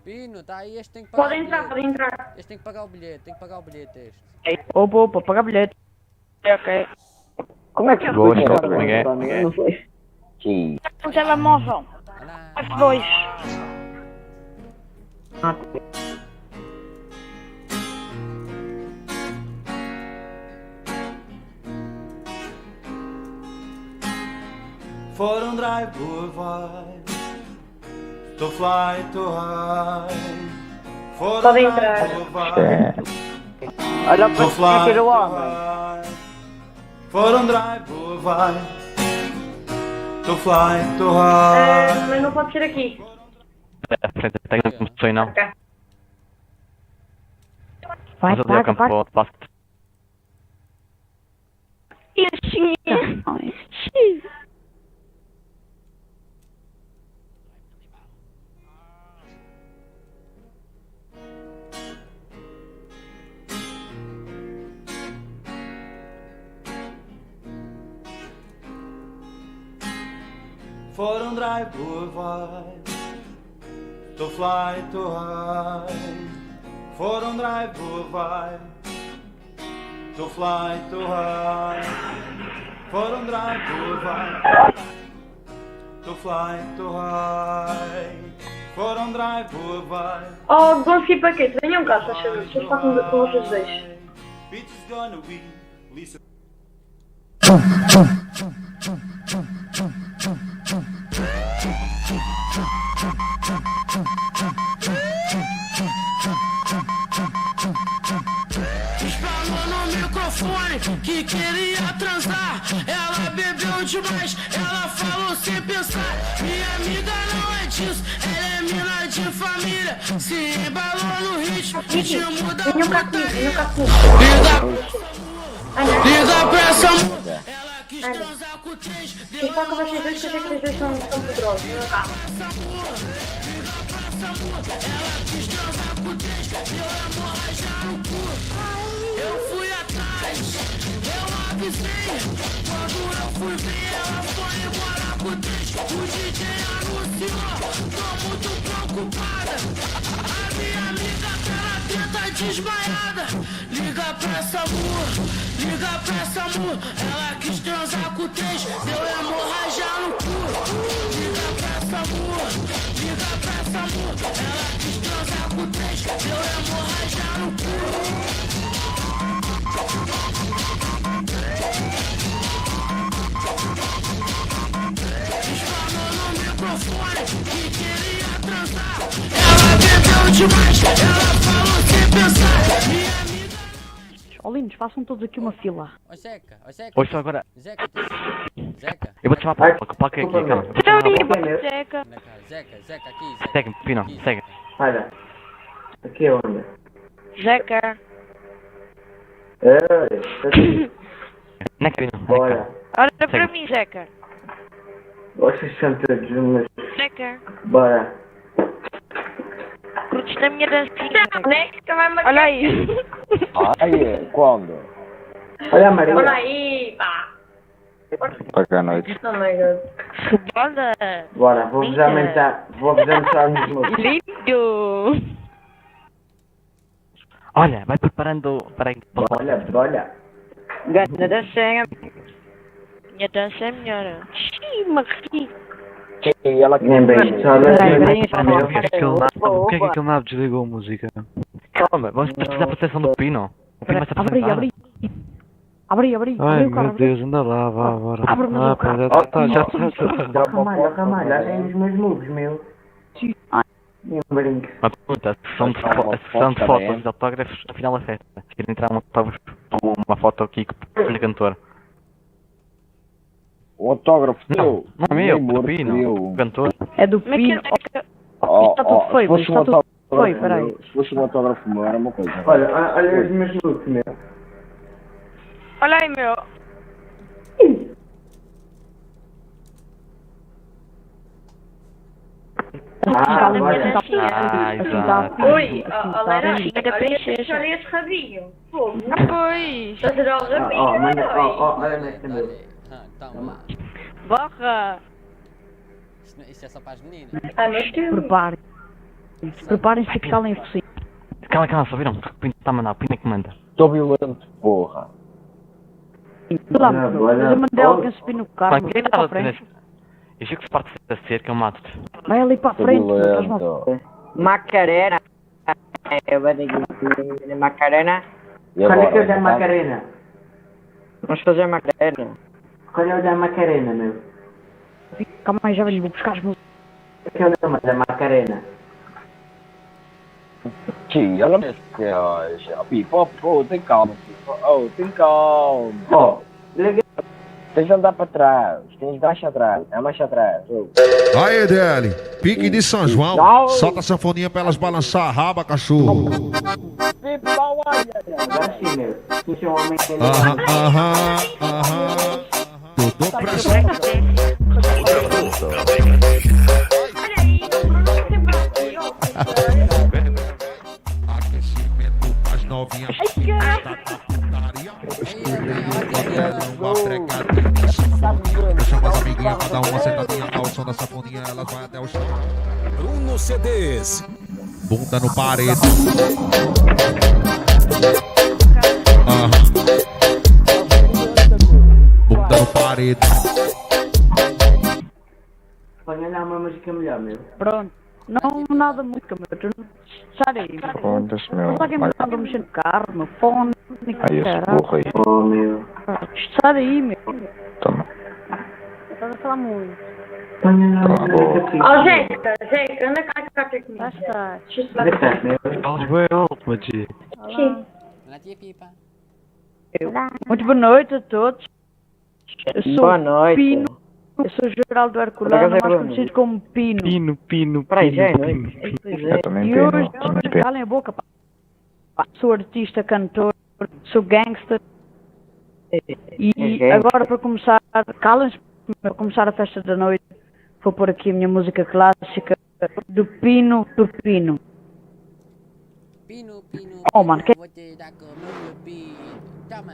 Pino, tá aí, este tem que pagar Pode o entrar, bilhete. pode entrar. Este tem que pagar o bilhete, tem que pagar o bilhete este. Opa, paga bilhete. Ok. Como é que Boa, foi? Ninguém. Não foi. O telemóvel. Olá. F2. Forum Drive Boulevard, to fly to high. Forum Pode Drive entrar. Boulevard, Olha to para fly aquele to homem. high. Forum Drive Boulevard, to fly to high. Mas não pode ser aqui. Frente, tenho não começou aí não. Ok. Vai, Mas ali ao paga, campo paga. outro basket. E assim. Forum Drive Boulevard, to fly to high. Forum Drive Boulevard, to fly to high. Forum Drive Boulevard, to fly to high. Forum Drive Boulevard. Oh, consegui para quê? Venham cá, se achas. Deixa eu falar com vocês dois. Beach is gonna be Lisa. Falou no microfone que queria transar. Ela bebeu demais, ela falou sem pensar. Minha amiga não é disso, ela é mina de família. Se embalou no ritmo, ritmo da putaria. Liga pra essa mulher. Ela quis transar com três. Deixa eu falar com vocês dois, que eu sei que vocês dois são poderosos. Venham cá. Ela quis transar com três, deu hemorragia no cu. Eu fui atrás, eu avisei. Quando eu fui ver, ela foi embora com três. O DJ anunciou, tô muito preocupada. A minha amiga tá na teta desmaiada. Liga pra essa mu, ela quis transar com três, deu hemorragia no cu. Liga pra essa mu, ela quis transar com três, deu hemorragia no cu. Falou no microfone que queria transar. Ela bebeu demais, ela falou sem pensar. Minha amiga. Olinos, façam todos aqui uma fila. Ó Zeca, Hoje agora. Zeca. Eu vou te chamar para o palco aqui, calma. Eu vou te chamar para o palco. Zeca. Zeca, aqui, Zeca. Segue, Pino, segue. Olha. Aqui é onde? Zeca. Não é Pino, Bora. Olha para mim, Zeca. Vocês são todos meus. Zeca. Bora. Curtes da minha dancinha. Next vai marcar. Olha aí. Aí, quando? Olha, Maria. Olha aí, pá. Para a noite. Oh my god. Bora. Bora, vou-vos aumentar. Vou-vos aumentar os músicos. Lindo. Olha, vai preparando. Peraí. Olha. Gata dancinha. Minha dança é melhor. Xiii, Marie. E ela Nem bem, só Por que é que aquele nabo desligou a música? Calma, vamos precisar da proteção do Pino. O Pino vai se apresentar. Abre Ai o carro. meu Deus, anda lá, vá, bora. Abre o meu carro. Já está. Calma, olhem os meus moves, meu. Nem brinco. Uma pergunta, a sessão de fotos de autógrafos, afinal é festa. Quero entrar um autógrafo, uma foto aqui com o cantor. O autógrafo teu? Não é meu, do Pino, o cantor. É do Pino. Isto está tudo feio, isto está tudo feio, peraí. Se fosse um autógrafo meu, era uma coisa. Olha os meus looks, meu. Olha aí, meu. Exato. Ui, olha aí. da princesa. Olha esse rabinho. Fogo. Pois. Estás a dar o rabinho. Olha nesta meu. Toma. Borra. Isso é só para as meninas. Ah, mas tu. Preparem-se que calem por cima. Calma, só viram? O Pino está a mandar, o Pino é que manda. Estou violento, porra. Mas eu mandei alguém subir no carro. Quem estava a dizer? E chego que se parte da cerca, eu mato-te. Vai ali para a frente, meu, estás mal. Macarena. Eu vou dizer que Macarena. Qual é que é o da Macarena? Vamos fazer Macarena. Qual é o da Macarena, meu? Calma aí, já venho, vou buscar as músicas. Qual é que é o nome da Macarena? Chị, olha que ó, Pipoco, tem calma, oh, tem calma. Ó, legal. Tens de andar para trás, tens de marcha atrás, é marcha atrás. Aí, DL, pique de São João, Não. solta a sanfoninha pra elas balançar a raba, cachorro. Agora sim, meu. Tu é um homem que ele Aham. Tudo pressão. Aquecimento das novinhas. Eu chamo as amiguinhas pra dar uma sentadinha ao som da sanfoninha, elas vão até o chão. Bruno CDs. Bunda no parede. Bunda no parede. Põe lá uma música melhor, meu. Pronto. Não, nada música, meu. Tu não... Sai daí, meu. Foda-se, meu. Não está aqui me dando a mexer no carro, meu. Fone. Aí, esse burro aí. Oh, meu. Sai daí, meu. Toma. Estás a falar muito. Põe lá uma música aqui. Ó, Zeca, anda cá comigo. Lá está. Onde é que estás, meu? Falas bem alto, Mati. Sim. Olá, tia Pipa. Muito boa noite a todos. Eu sou Boa noite. Pino. Eu sou o Geraldo Herculano, mais conhecido como Pino. Pino. Peraí, já é noite. Eu também E tenho, hoje, também tenho. calem a boca, pá. Sou artista, cantor, sou gangster. E agora para começar, calem-se, para começar a festa da noite, vou pôr aqui a minha música clássica do Pino Turpino. Pino, Oh, mano, que... vou te dar com o meu pino. Toma.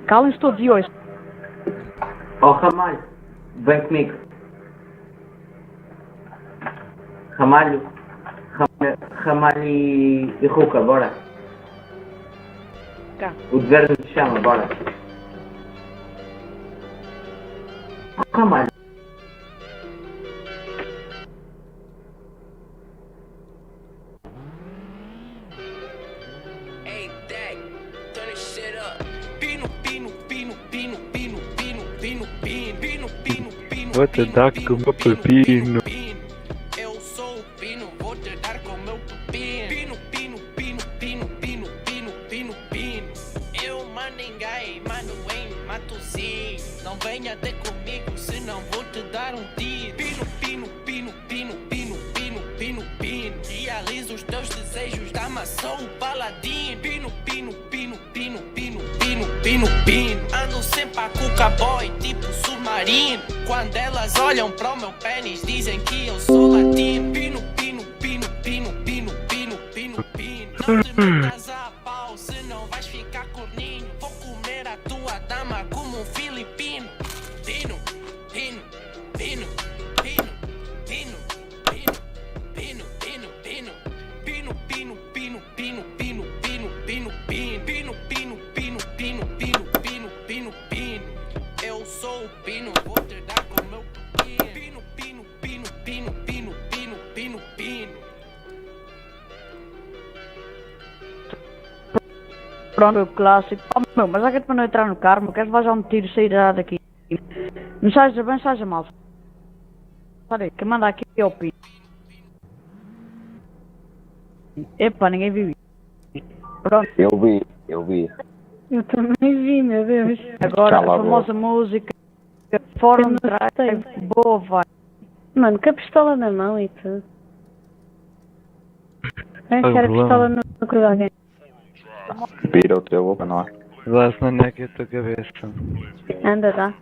Calem-se todos e ouçam. Ó, Ramalho, vem comigo. Ramalho e Ruca, bora. Cá. O dever nos chama, bora. Ramalho. Vou te dar com o meu pepino. Eu sou o Pino, vou te dar com meu pepino. Pino. Eu mando em Gai, mano em Matozinho. Não venha ter comigo, senão vou te dar um tiro. Pino. Realiza os teus desejos, dá-me só o paladino. Pino. Ando sempre a cuca boy, tipo submarino. Quando elas olham pro meu pênis, dizem que eu sou latino. Pino. Não te metas a pau, senão vais ficar corninho. Vou comer a tua dama como um filipino. Pino. Eu sou o Pino, vou te dar com meu pino. Pino. Pronto, o clássico. Oh, meu, mas é que para não entrar no carro, meu, queres levar já um tiro e sair daqui? Não seja bem, seja mal. Olha aí, quem manda aqui é o Pino. Epa, ninguém viu isso. Pronto. Eu vi. Eu também vi, meu Deus. Agora Cala a a famosa música Forum Drive, boa vai. Mano, com a pistola na mão e tudo. É, Faz quero a problema. pistola no cu de alguém. Vira o teu boca, não é? Lá se não é que a tua cabeça. Anda, dá.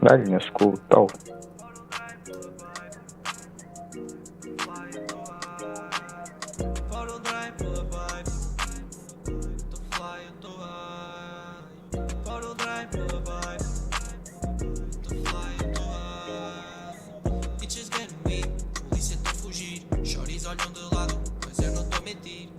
Dá-lhe na escuro, tal. Bitches getting weak, polícia tá a fugir. Shorties olham de lado, mas eu não tô a mentir.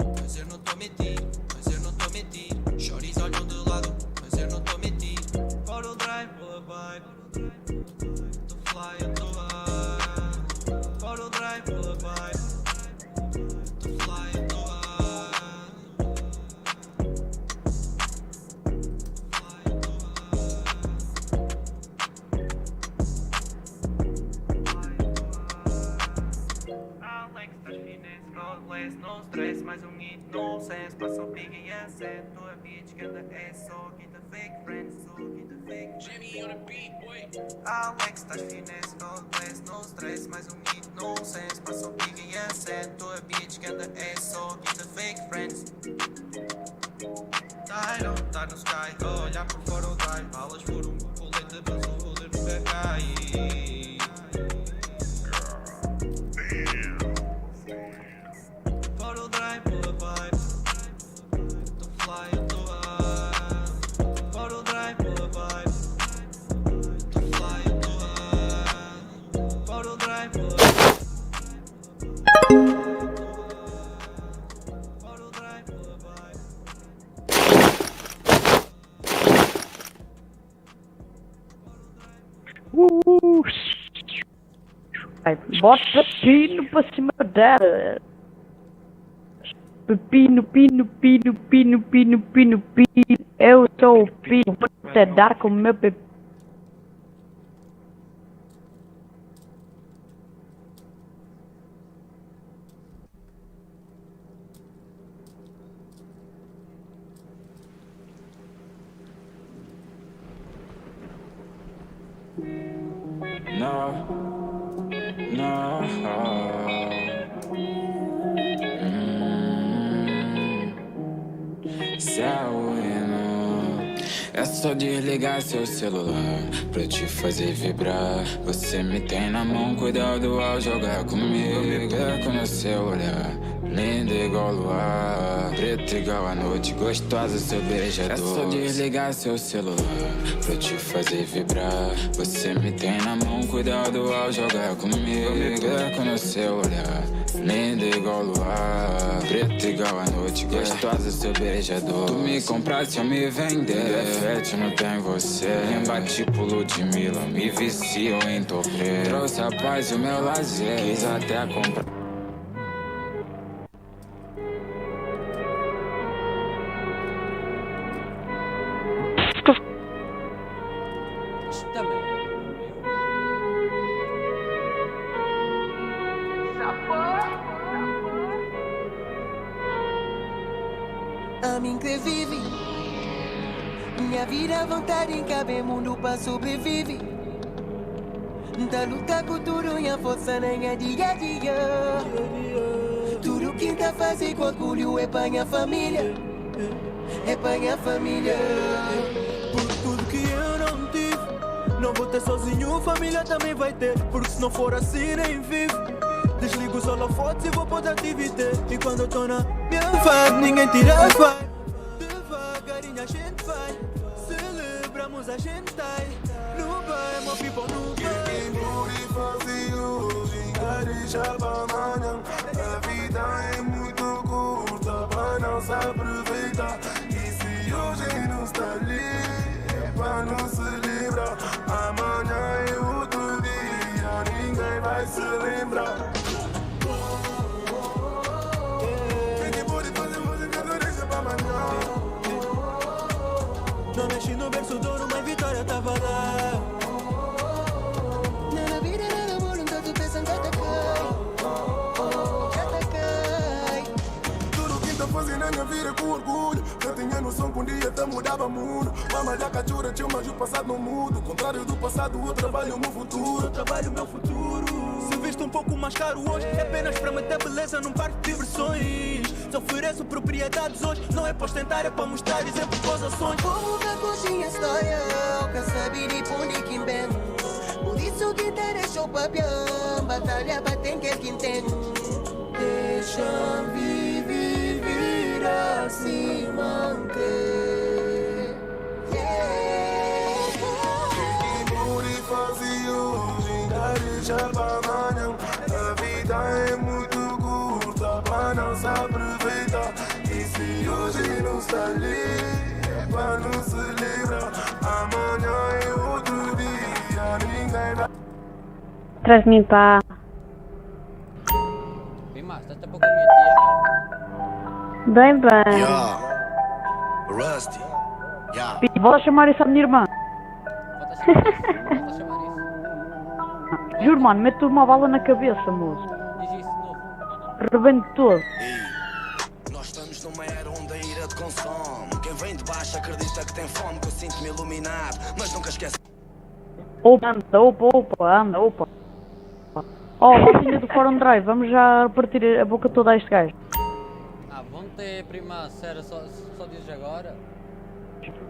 bless, no stress, mais hit, no sense. Passa o big e asset, tua bitch, ganda é só. Get the fake friends, so get the fake Jimmy on a beat, boy. Alex, estás finesse, no bless, no stress, mais hit, no sense. Passa o big e asset, tua bitch, ganda é só. Get the fake friends. Tyron, tá no sky, olhar por fora o drive. Balas por colete, mas o roller nunca cai. For o drive, boa vibe. Tô fly, eu tô high. For o drive, boa vibe. Tô fly, eu tô high. For o drive, boa vibe. Bota pepino pra cima dela. Pepino, pino, pino, pino, pino, pino, pino. Eu sou o pino, vou te dar com o meu pepino. No, no. É só desligar seu celular pra te fazer vibrar. Você me tem na mão, cuidado ao jogar comigo. Me perco no seu olhar, linda igual luar, preta igual a noite, gostosa seu beijador. É só desligar seu celular pra te fazer vibrar. Você me tem na mão, cuidado ao jogar comigo. Me perco no seu olhar, linda igual luar, preta igual a noite, gostosa seu beijador. Tu me compraste, eu me vender, defete não tem você. Embate pulo de Mila, me vicio em topê. Trouxe a paz e o meu lazer, quis até comprar. A mim que vive minha vida, vontade em caber mundo pra sobreviver. Da luta com tudo e a força nem é dia a dia. Tudo que tá fazendo com orgulho é pra minha família. É pra minha família. Por tudo que eu não tive, não vou ter sozinho, família também vai ter. Porque se não for assim nem vivo. Desligo os holofotes e vou pra outra atividade. E quando eu tô na minha vibe, ninguém tira a vibe. Devagarinho a gente vai, celebramos a gente tá. No bar, my people no bar. Quem morre fazia hoje, deixa pra amanhã. A vida é muito curta pra não se aproveitar. E se hoje não está ali, é pra não se livrar. Amanhã é outro dia, ninguém vai se lembrar. Não mexi no berço de ouro, mas vitória tava lá. Na vida, na amor, nunca tu pensando que cai. Tudo que tá fazendo na minha vida com orgulho. Eu tinha noção que um dia até mudava mundo. Mama da cachorra tinha mais o passado no mundo. Contrário do passado, eu trabalho o meu futuro. Eu trabalho o meu futuro. Se visto um pouco mais caro hoje, é apenas para meter beleza num parque de diversões. Se ofereço propriedades hoje, não é para ostentar, é para mostrar exemplo para os ações. Como que coxinha história, que sabe de onde que vem. Por isso que te deixou papião, batalha batem que quem tem. Deixa viver assim manter. Quem morre fazia hoje, deixa pra amanhã. A vida é muito curta pra não se aproveitar. E se hoje não está ali, é pra não se livrar. Amanhã é outro dia, ninguém vai. Traz-me pá. Bem, bem. Rusty. Vou chamar isso à minha irmã. Juro, mano, mete-te uma bala na cabeça, moço. Diz isso de novo. rebento todo. Nós estamos numa era onde a ira te consome. Quem vem de baixo acredita que tem fome, que eu sinto-me iluminado, mas nunca esquece. Opa, anda. Oh, Valtinha do Fórum Drive, vamos já partir a boca toda a este gajo. Vão ter prima séria, só dizes agora?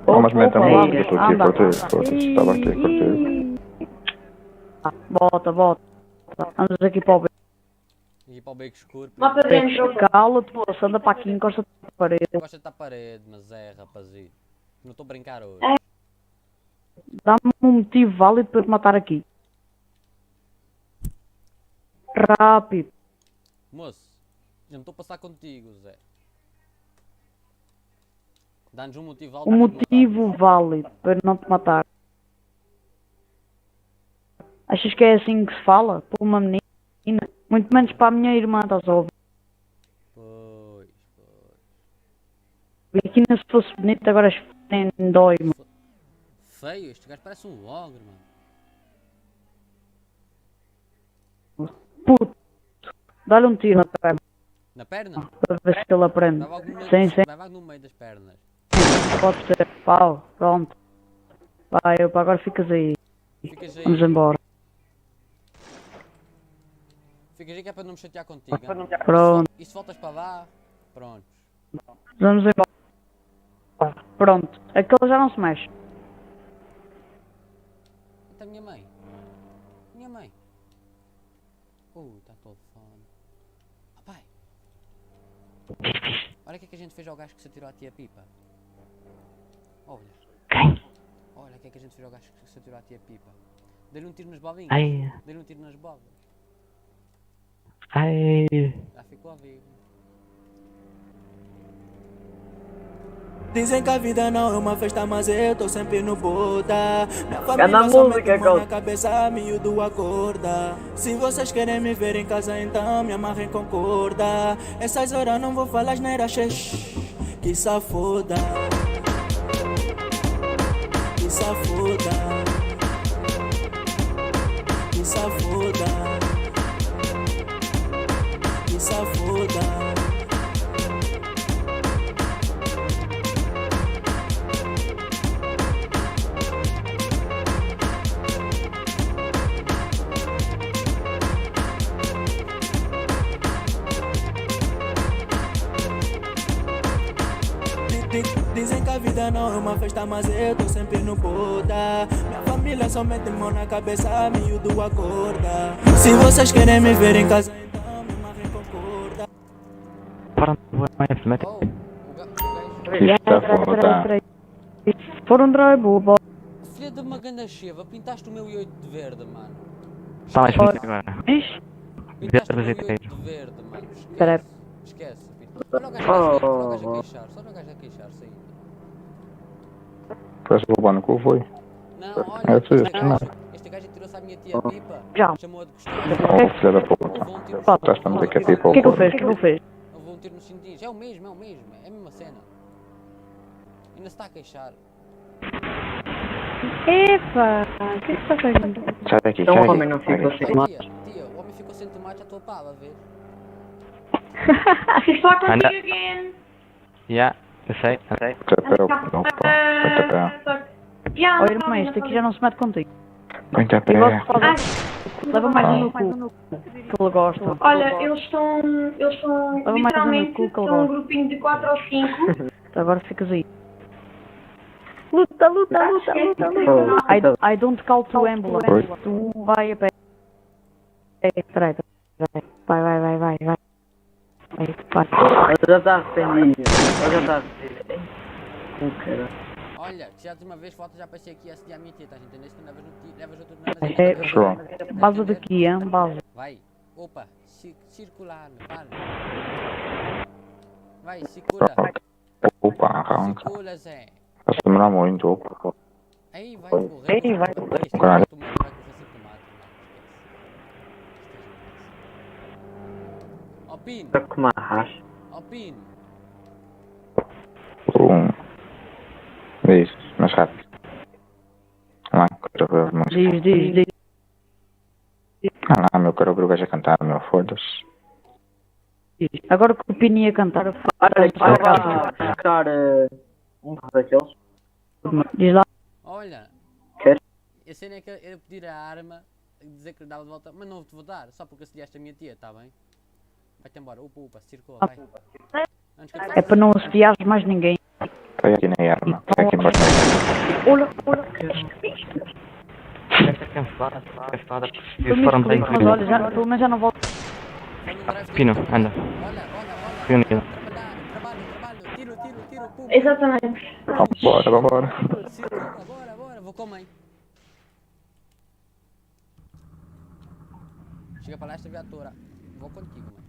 Não, mas mete a Opa, música, estou aqui anda. a curtir, estava aqui a curtir. Bota. Vamos aqui para o beco. E para o beco escuro. Lá para dentro. Cala-te, moça, anda para aqui, encosta-te na parede. Gosta-te à parede, mas rapazito. Não estou a brincar hoje. Dá-me um motivo válido para te matar aqui. Rápido. Moço, eu não estou a passar contigo, Zé. Dá-nos um motivo válido. Um motivo válido para não te matar. Achas que é assim que se fala? Por uma menina? Muito menos para a minha irmã, estás a ouvir? Pois. E aqui não se fosse bonito, agora dói-me. Feio, este gajo parece um ogre, mano. Puto. Dá-lhe um tiro na perna. Na perna? Para ver se ele aprende. Vai logo no meio, Sim. Vai logo no meio das pernas. Pode ser. Pau, pronto. Vai, agora ficas aí. Ficas aí. Vamos embora. Ficas aí que é para não me chatear contigo. Pronto. E se voltas para lá, pronto. Vamos embora. Pronto. Aquele já não se mexe. Então minha mãe. Está todo fome. Pai. Olha o que é que a gente fez ao gajo que se atirou a tia Pipa. Olha. Quem? Olha o que é que a gente fez ao gajo que se atirou a tia Pipa. Dei-lhe um tiro nas bolinhas. Ai. Dei-lhe um tiro nas bolas. Ai. Já ficou a vivo. Dizem que a vida não é uma festa, mas eu tô sempre no boda. Minha Cada família só música, mete mão na Ghost. cabeça, miúdo acorda. Se vocês querem me ver em casa, então me amarrem com corda. Essas horas não vou falar asneira, xex, que safoda. Que safoda. Que safoda. Que safoda. Dizem que a vida não é uma festa, mas eu tô sempre no boda. Minha família só mete mão na cabeça, miúdo acorda. Se vocês querem me ver em casa, então me amarrem com corda. Para, mais, mete. Foram drive, boa. Filha de uma ganda cheva, pintaste o meu ioito de verde, mano. Está mais bonito agora. Pintaste o meu Verde. ioito de verde, mano. Espera. Esquece, filho. Olha o gajo a queixar, só olha o gajo a queixar-se aí. Parece levar no cu, foi. Não, É olha, isso, este gajo tirou-se à minha tia Pipa, chamou-a de gostosa. Oh, filha da puta. Estás-me a dizer que é tipo. O que é que ele fez? Levou um tiro nos cintinhos. É o mesmo, é a mesma cena. Ainda se está a queixar. Epa, o que é que está fazendo? Sai daqui, Então sai o homem não daqui. ficou sem tomate. Tia, o homem ficou sem tomate à tua pala, a ver? Fiz falar contigo Anda. again. Já, eu sei. Chapéu, chapéu. Olha, irmã, este aqui já não se mete contigo. Põe a E pé. gosto de fazer. Leva mais um no cu. Que ele gosta. Olha, eles são Leva mais um no literalmente cu que ele são um gosta. grupinho de 4 ou 5. Agora ficas aí. Luta. I don't call to ambulance. Oi. Tu vai a pé. Peraí. Vai. Eu já está arrependido. Olha, se já de uma vez falta, já passei aqui a assediar a minha tia, estás a entender? Se tu levas outro nome Show. Base daqui, hein? Base. Vai, opa, circular, para. Vai, circula. Opa, arranca. Circula, Zé. Vai demorar muito, opa. Aí vai correr. Vai. Caralho. Vai correr sem tomate, mano. Ó, Pino. Tá com uma racha. Ó, Pino. Diz, mais rápido. Lá, quero ver a música. Diz. Ah, não, meu, quero ver o gajo a cantar, meu, foda-se. Agora que o Pino ia cantar, eu Para buscar um daqueles. diz lá. Olha, Quer? a cena é que eu pedir a arma e dizer que lhe dava de volta, mas não te vou dar, só porque assediaste a minha tia, tá bem? Vai-te embora, upa, circula, vai. Antes que eu te É para não assediar mais ninguém. Cai aqui na arma. Cai aqui embaixo. Olha. Esta cansada, se foram bem Mas olha, pelo menos já não volto. Pino, anda. Reunido. Exatamente. Vambora. Bora, vou com a mãe. Chega para lá esta viatura. Vou contigo, mãe.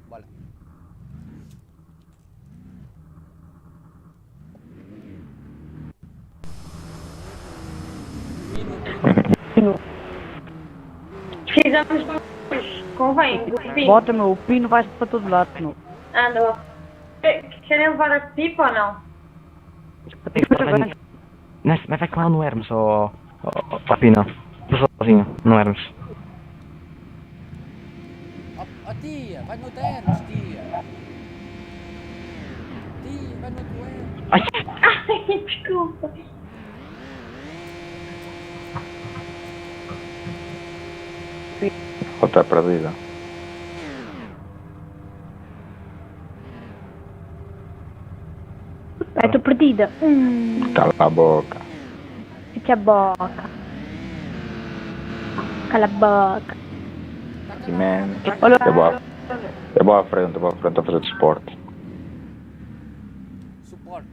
Bora. Precisamos de luz. Convém, do Pino. Bota, meu, o Pino vai para todo lado, meu. Anda lá. Querem levar a pipa ou não? Mas vai com ela no Hermes, ó Pino. Tu sozinho, no Hermes. Ó tia, vai no Hermes, tia. Tia, vai no Hermes. Ai, desculpa. Outra perdida. Ai, tô perdida. Cala a boca. Fica a boca. Cala a boca. Que man. Olha. Eu vou à frente a fazer desporto. Suporte.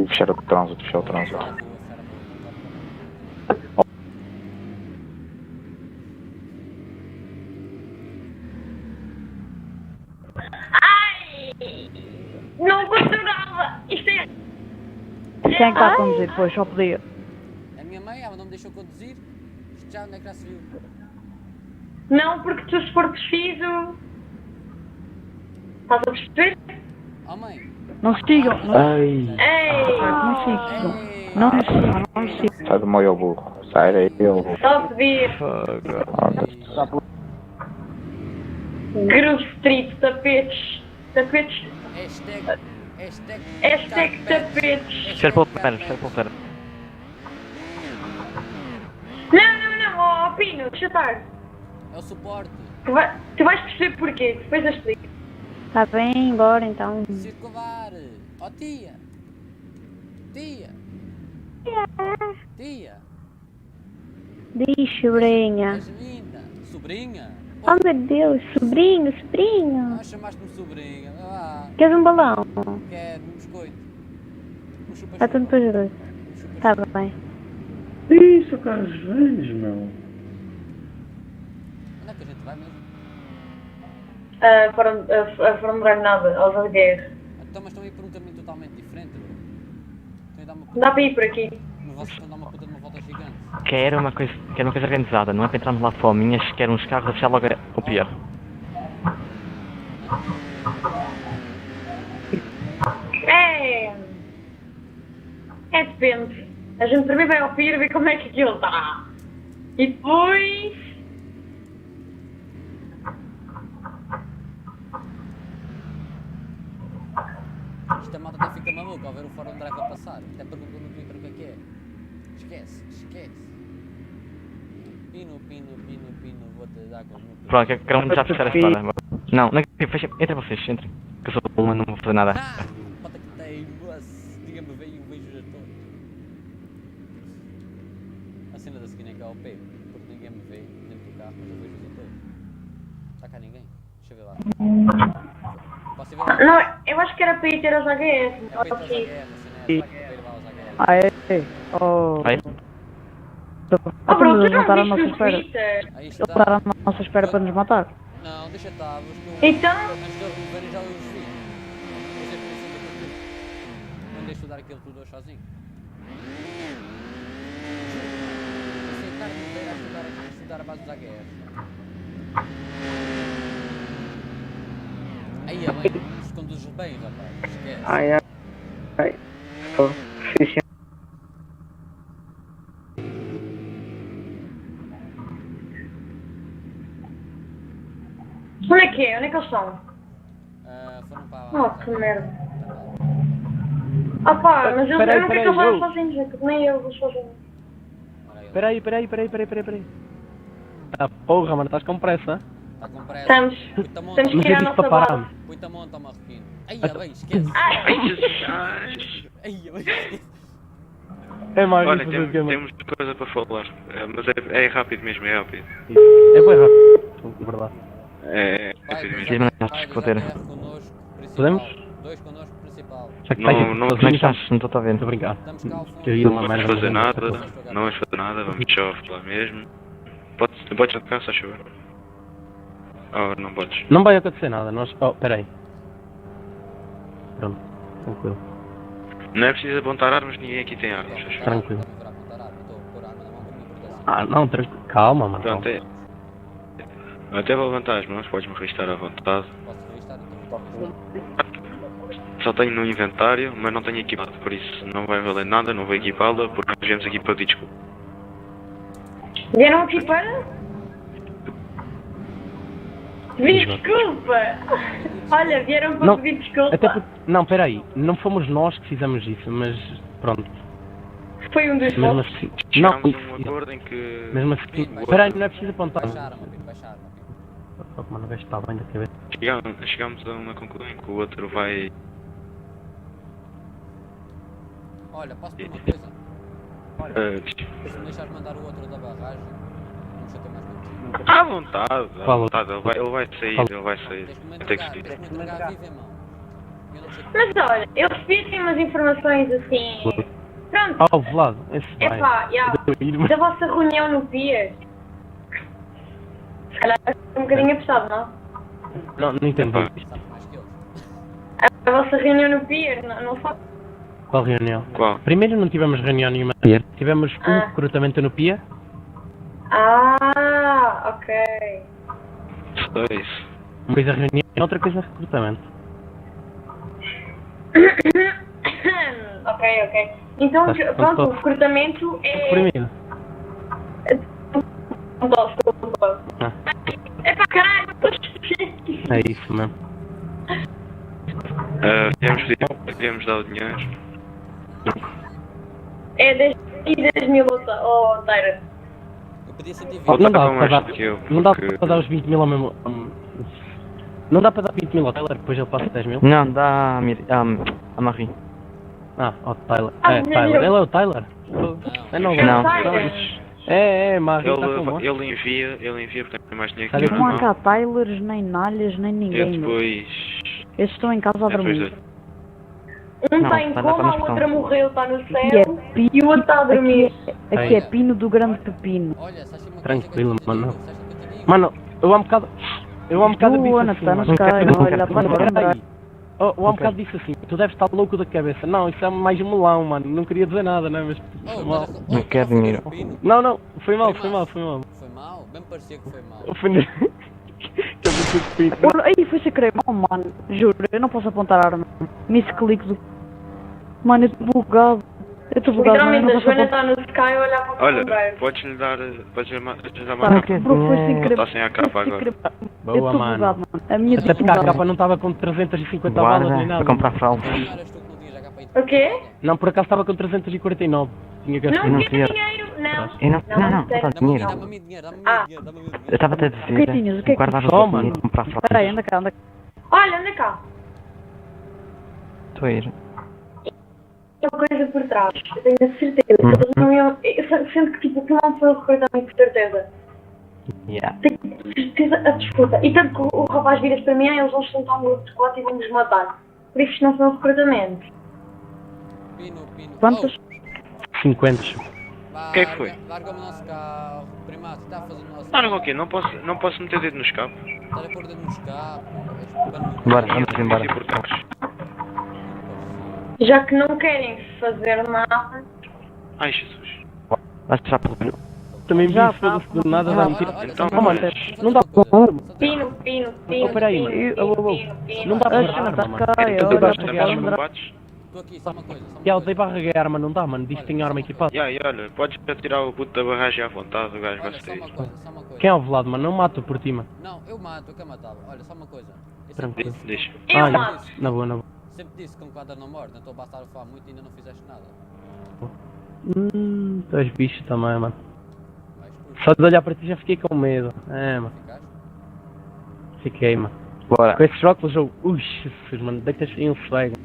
Fechar o trânsito. Ai! Não costurava! Isto é... Quem é que está a conduzir depois? Só podia. A minha mãe, ela não me deixou conduzir. Isto já onde é que já se viu? Não, porque tu se for preciso... Estás a perceber? Oh mãe. Não se sigam. Ai. Não se sigam. Não se sigam. Sai do meu burro. Sai daí, eu burro. Só pedir. Groove Street, tapetes. Hashtag tapetes. Espera pelo pera. Não, ó Pino, deixa estar. É o suporte. Tu vais perceber porquê, depois eu explico. Tá bem, bora então. Circular. Ó tia. Tia. Diz, sobrinha. És linda. Sobrinha? Oh meu Deus, sobrinho. Ah, chamaste-me sobrinha. Queres um balão? Quero um biscoito. Um chupa-chupa. Está tudo para os dois. Tá bem. Isso, cara, velhos, meu. Onde é que a gente vai mesmo? Para não dar nada, aos Algueiros. Então, mas estão a ir por um caminho totalmente diferente, bro. Estão a dar uma Dá para ir por aqui. Vocês estão a dar uma puta de uma volta gigante. Quero uma coisa organizada, não é para entrarmos lá fominhas, quero uns carros a fechar logo o pior. Depende. A gente primeiro vai ao pier ver como é que aquilo está. E depois... Esta malta até fica maluca ao ver o Fórum Drive a passar. Até perguntou no Twitter o que é. Esquece. Pino, vou-te dar com o meu. Pronto, quero já fechar a estrada. Não, fecha, entre vocês, que eu sou uma, não vou fazer nada. Puta que tem, moço. Diga-me, veio um beijo a todos. A cena da seguinte é que é ao pé, porque ninguém me vê dentro do carro, mas eu vejo-os a todos. Está cá ninguém? Deixa eu ver lá. Posso ir ver lá? Não, eu acho que era para ir ter aos AGS. É para ir ter aos AGS, a cena é para ir lá aos AGS. Aí. Oh, bro, tu Eles não voltaram à viste nossa no espera. Twitter? Eles voltaram à nossa espera para nos matar. Não, deixa estar. Então? Antes de eles me verem já os vi. Mas é por isso que eu estou. Não deixo dar aquilo tudo hoje sozinho. Aceitar de ver a estudar a base dos AGS. Aí é bem, se conduzes bem, rapaz. Esquece. Ai. Só fixe. Onde é que é? Onde é que eles estão? Foram para Oh, que merda. Ah pá, mas eu não quero que eles vão sozinhos, que nem eu vou sozinho. Peraí. Ah, porra, mano, estás com pressa? Está com pressa. Temos que tirar a nossa base. Põe-te a monta, marroquino. Ai, bem, esquece. Ai, bem, esquece. É mais Olha, temos coisa para falar, mas é rápido mesmo, é rápido. É bem rápido, verdade. É rápido mesmo. Podemos? Dois connosco principal. Já que Não estou a ver. Estou a brincar. Não vamos fazer nada, vamos só falar mesmo. Podes tocar, só chover. Oh, não podes. Não vai acontecer nada, nós... Oh, peraí. Pronto, tranquilo. Não é preciso apontar armas, ninguém aqui tem armas. Tranquilo. Ah, não, tranquilo. Calma, mano. Pronto, até vou levantar as mãos, podes-me registrar à vontade. Só tenho no inventário, mas não tenho equipado, por isso não vai valer nada, não vou equipá-la, porque nós viemos aqui para pedir desculpa. Vieram aqui para? Pedir desculpa! Olha, vieram para pedir desculpa. Até porque... Não, peraí, não fomos nós que fizemos isso, mas pronto. Foi um dos mesmo nossos. assim, chegámos a um acordo em que... Mesmo assim, peraí, não é preciso apontar. Baixaram. Mano, o gajo está bem da cabeça. Chegámos a uma conclusão em que o outro vai... Olha, posso pedir uma coisa? Se me deixares mandar o outro da barragem, não sei mais contigo. À vontade, ele vai sair. Tem que sair. Deixa-me entregar vivo, irmão. Mas olha, eu recebi assim umas informações assim... Pronto. Oh, Vlad, esse vai. Epá, da vossa reunião no Pier. Se calhar é um bocadinho apressado, não? Não entendo. A vossa reunião no Pier, não sabe? Qual reunião? Qual? Primeiro não tivemos reunião nenhuma no Pier. Tivemos um recrutamento no Pier. Ah, ok. Dois. Uma coisa reunião e outra coisa recrutamento. Ok. Então, pronto, o recrutamento é... Primeiro. Desculpa. É para caralho. É isso mesmo. Viemos dar o dinheiro. É 10 mil, Tyra. Eu pedi 120. Não dá para dar os 20 mil ao mesmo... Não dá para dar 20 mil ao Tyler, depois ele passa 10 mil? Não, dá a Marie. Ah, ao Tyler. Tyler. Ele é o Tyler? Não. É, Marie está com ele envia porque tem mais dinheiro que eu. Não há cá Tylers, nem Nalhas, nem ninguém. Depois... Esses estão em casa a dormir. Um está em coma, a outra morreu, está no céu e o outro está a dormir. Aqui é Pino do Grande Pepino. Tranquilo, mano. Mano, eu há um bocado disse assim, o há um bocado disse assim, tu deves estar louco da cabeça. Não, isso é mais um melão, mano. Não queria dizer nada, né? Mas foi mal. Não quero dinheiro. Não, foi mal. Foi mal? Bem parecia que foi mal. Aí foi sem querer, mano. Juro, eu não posso apontar arma. Misclick do... Mano, eu estou bugado. Literalmente, a Joana está no Sky a olhar para o Olha, podes-lhe dar mais está sem a capa agora. Boa, mano. Até porque a capa não estava com 350 balas nem nada. Para comprar fralda. O quê? Não, por acaso estava com 349. Tinha que não tinha dinheiro, não estava dinheiro. Dá-me dinheiro. Eu estava até a dizer, guardar o dinheiro e comprar fralda. Espera aí, anda cá. Olha, anda cá. Estou a ir. Tem uma coisa por trás, eu tenho a certeza. Eles não iam... Eu sinto que tipo, não foi o recrutamento, por certeza. Tenho certeza absoluta. E tanto que o rapaz vira-se para mim, eles vão se juntar um grupo de 4 e vão nos matar. Por isso não foi um recrutamento. Quantos? 50. O que é que foi? Larga-me o nosso carro. Primato, está a fazer o nosso... Não, ok, não posso meter dedo no escape. Está a pôr dedo no escape. Bora, vamos embora. Já que não querem fazer nada... Ai, Jesus. Vais deixar por... Também vi isso, foda-se do nada, dá mentira. Não dá para dar arma. Pino. Peraí, mano. Não dá para dar arma, mano. Combates? Tu aqui, só uma coisa. Já usei para regar, mas não dá, mano. Diz que tem arma equipada. E olha, podes tirar o puto da barragem à vontade, o gajo vai sair. Só uma coisa. Quem é o velado, mano? Não mato por ti, mano. Não, eu mato, eu que matava. Olha, só uma coisa. Tranquilo. Deixa. Na boa, na boa. Sempre disse que um quadro não morde, não estou a bastar a falar muito e ainda não fizeste nada. Tu és bicho também, mano. Só de olhar para ti já fiquei com medo. É, mano. Fiquei, mano. Bora. Com esses óculos eu... Ui, Jesus, mano. Deitas em um cego.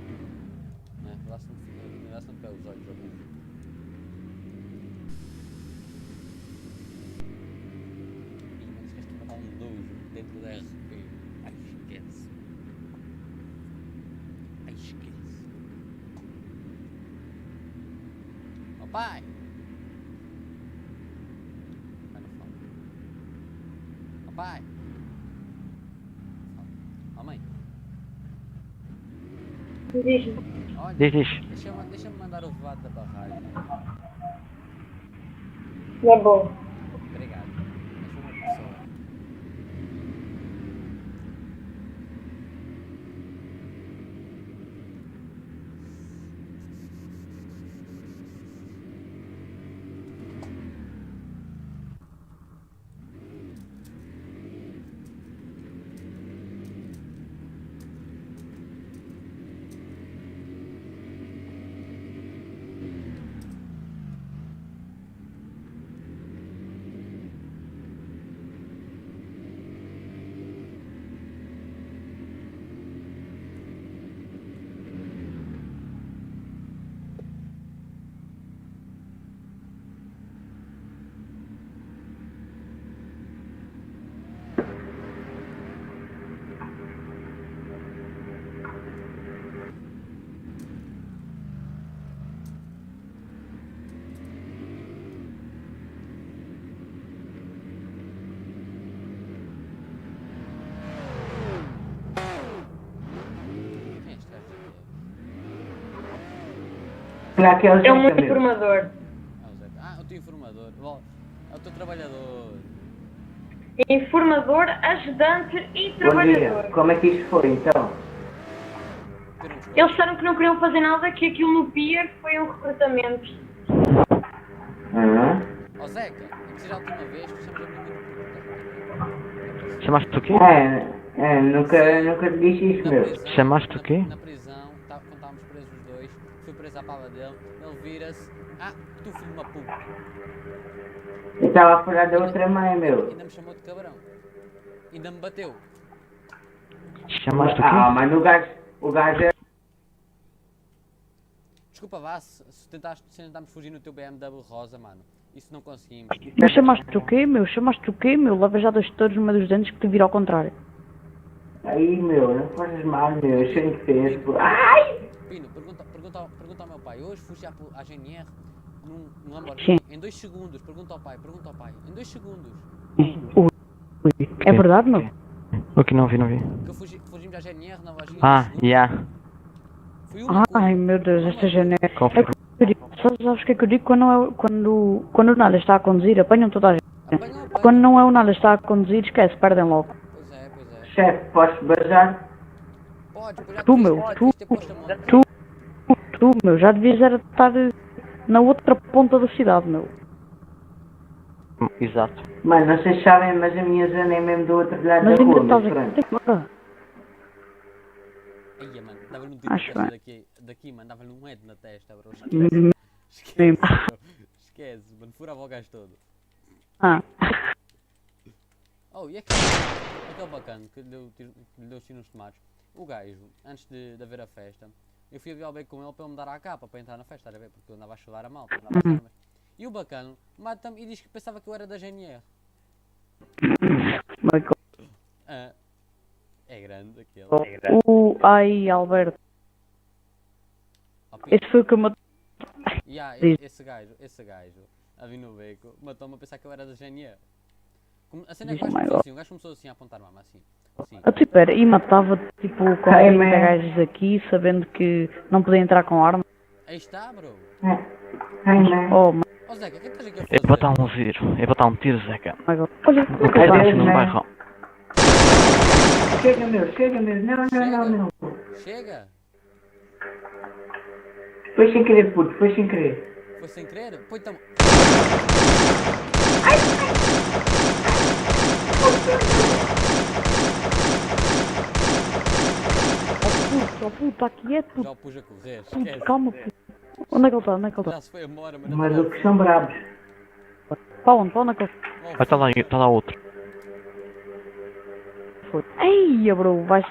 Dá-se-me pé os olhos, ok? Ih, mas esquece de matar um dojo dentro da RP. Ai, esquece. Ai, esquece. Ó pai! Pai não fala. Ó pai! Ó mãe! Olha, Diz. deixa-me mandar o voado da barragem. É bom. Obrigado. És uma pessoa. É um informador. Ah, o teu informador. Bom, é o teu trabalhador. Informador, ajudante e Bom trabalhador. dia. Como é que isto foi, então? Eles disseram que não queriam fazer nada, que aquilo no pier foi um recrutamento. Ó Zeca, que seja a última vez que chamamos a Chamaste-te o quê? Nunca te disse isso, meu. Chamaste o quê? Na prisão, quando estávamos presos os dois, fui preso à pala dele, ele vira-se. Ah, tu filho de uma puta. Eu estava a falar da outra mãe, meu. Ainda me chamou de cabrão. Ainda me bateu. Chamaste o quê? Ah, mas o gajo é... Desculpa vá, se tentámos fugir no teu BMW rosa, mano. Isso não conseguimos. Mas chamaste o quê, meu? Chamaste o quê, meu? Leva já dois touros no meio dos dentes que te vira ao contrário. Aí, meu, não fazes mal, meu. Eu sei que fez. Ai! Pino, pergunta ao meu pai. Hoje fui à GNR num Lamborghini. Em 2 segundos. Pergunta ao pai. Em 2 segundos. É verdade, meu? O que não vi. Que fugimos à GNR na Varginha. Yeah. Ai, meu Deus, esta janela. Sabes o que é que eu digo? Quando o Nalha está a conduzir, apanham toda a gente. Quando não é o Nalha está a conduzir, esquece, perdem logo. Pois é. Chefe, posso bazar? Tu, meu, já devias era estar na outra ponta da cidade, meu. Exato. Mano, não sei se sabem, mas a minha zona é mesmo do outro lado Mas da ainda rua, estás mas aqui. pronto. Ai, mano, dava-lhe um tiro Acho na bem. testa daqui, mano, dava-lhe um head na testa, bro. Hum. Esquece, mano, furava o gajo todo. Oh, e aquele bacana que lhe deu tiro nos tomates? O gajo, antes de haver a festa, eu fui a ver o bem com ele para ele me dar a capa para entrar na festa, estás a ver? Porque eu andava a chular a malta, E o bacana mata-me e diz que pensava que eu era da GNR. É grande aquele. Ai, Alberto. Esse foi o que eu matei. Esse gajo, a vir no beco, matou-me a pensar que eu era da GNR. A cena é que o gajo começou assim, começou assim a apontar-me assim. Espera, e matava tipo com 30 gajos aqui, sabendo que não podia entrar com arma. Aí está, bro. Oh, Zeca, o que é que estás aqui a fazer? É para botar um tiro, Zeca. Olha, no bairro. Chega, meu, não. Chega? Foi sem querer, puto, foi sem querer. Foi sem querer? Põe então. Ó puto, está quieto, puto. Já o pus a correr, Puto, esquece. calma, puto. Onde é que ele está? Onde é que ele Já está? se foi embora, mas não Mas o que são bravos. Para onde? Para onde é que ele Ah, tá lá outro. foi? Eia, bro, vai.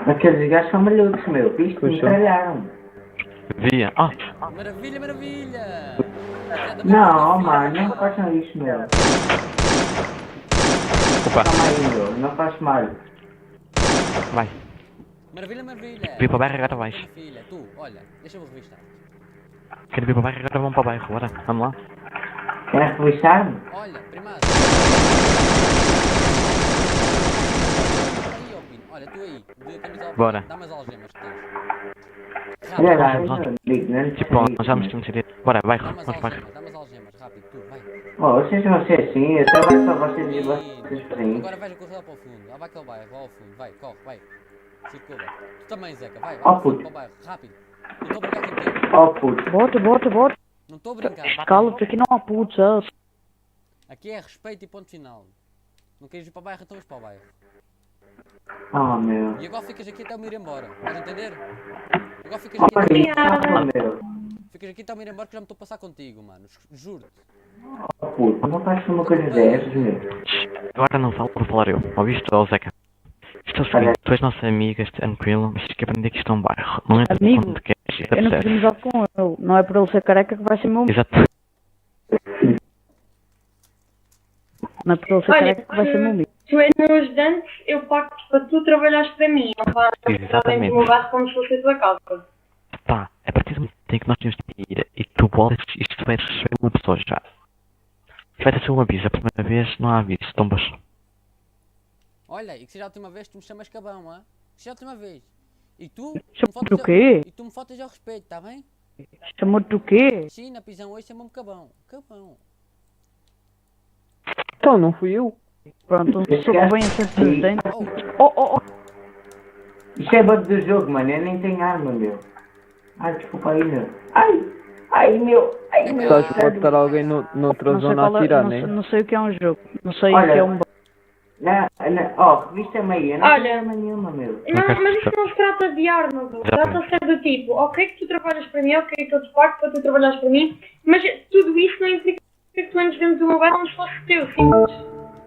Aqueles gajos são malucos, meu. Viste? Me tralharam. Via. Ah, Maravilha, maravilha! Não, mano, não façam isso, meu. Opa. Calma aí, meu. Não faz mal. vai. Maravilha, maravilha! Vir para o bairro agora vais. Filha, tu, olha, deixa-me revistar. Quero vir para o bairro agora vamos para o bairro, bora. Vamos lá. Queres revistar-me? Olha, primaço. Aí, ó, Pino, olha, tu aí, de camisola. Bora. Dá-me as algemas que tens. Olha lá, Rápido. Tipo, nós vamos conhecer. Bora, bairro, vamos para o bairro. Dá-me as algemas, rápido, tu, vai. Oh, vocês vão ser assim. Eu trabalho para vocês e vocês fazem. Agora vais a correr lá para o fundo. Ah, vai aquele bairro, vai ao fundo, vai, corre, vai. Circula. Tu também, Zeca, vai, Ó, vai puto. para o bairro, rápido. Não estou a brincar contigo. Oh, puto. Bota. Não estou a brincar. Cala-te, aqui não há putos, ó. Aqui é respeito e ponto final. Não queres ir para o bairro, então vais para o bairro. Oh, meu. E agora ficas aqui até eu me ir embora. Estás a entender? Agora ficas Oh, aqui até meu. Ficas aqui até eu me ir embora que já me estou a passar contigo, mano. Juro-te. Oh, puto, não faz uma coisa dessas, meu. Agora não falo, vou falar eu. Ouviste, ó Zeca? Isto é o seguinte, tu és nossa amiga, é tranquilo, mas tens que aprender que isto é um bairro. Não é Amigo, quando queres, eu não fiz percebes? amizade com ele. Não é por ele ser careca que vai ser meu amigo. Exato. Não é por ele ser Olha, careca que vai ser meu amigo. tu és meu ajudante, eu pago para tu trabalhares para mim. Não vais trabalhar dentro do meu bairro como se fosse a tua casa. Pá, a partir do momento em que nós temos de ir e tu voltas, isto vai receber uma pessoa já. Vai ter ser um aviso, a primeira vez não há aviso, tombas. Olha, e que seja a última vez que tu me chamas cabão, ah? Que seja a última vez. E tu Chama-te o quê? E tu me faltas ao respeito, tá bem? Chamou-te o quê? Sim, na prisão hoje chamou-me cabão. Cabão. Então, não fui eu. Pronto, um soco bem acerto dos dentes. Oh. Isto é bug do jogo, mano. Eu nem tenho arma, meu. Ai, desculpa aí, meu. Ai, meu. Sabes que pode estar alguém noutra Não sei zona a qual é, atirar, não né? sei- não sei o que é um jogo. Não sei o Olha, que é um... revista-me aí. Eu não Olha. tenho arma nenhuma, meu. Não, mas isso não se trata de arma, bro. Trata-se do tipo, ok que tu trabalhas para mim, ok que eu te pago para tu trabalhares para mim, mas tudo isso não implica que tu antes dentro do meu bairro como se fosse teu, simples.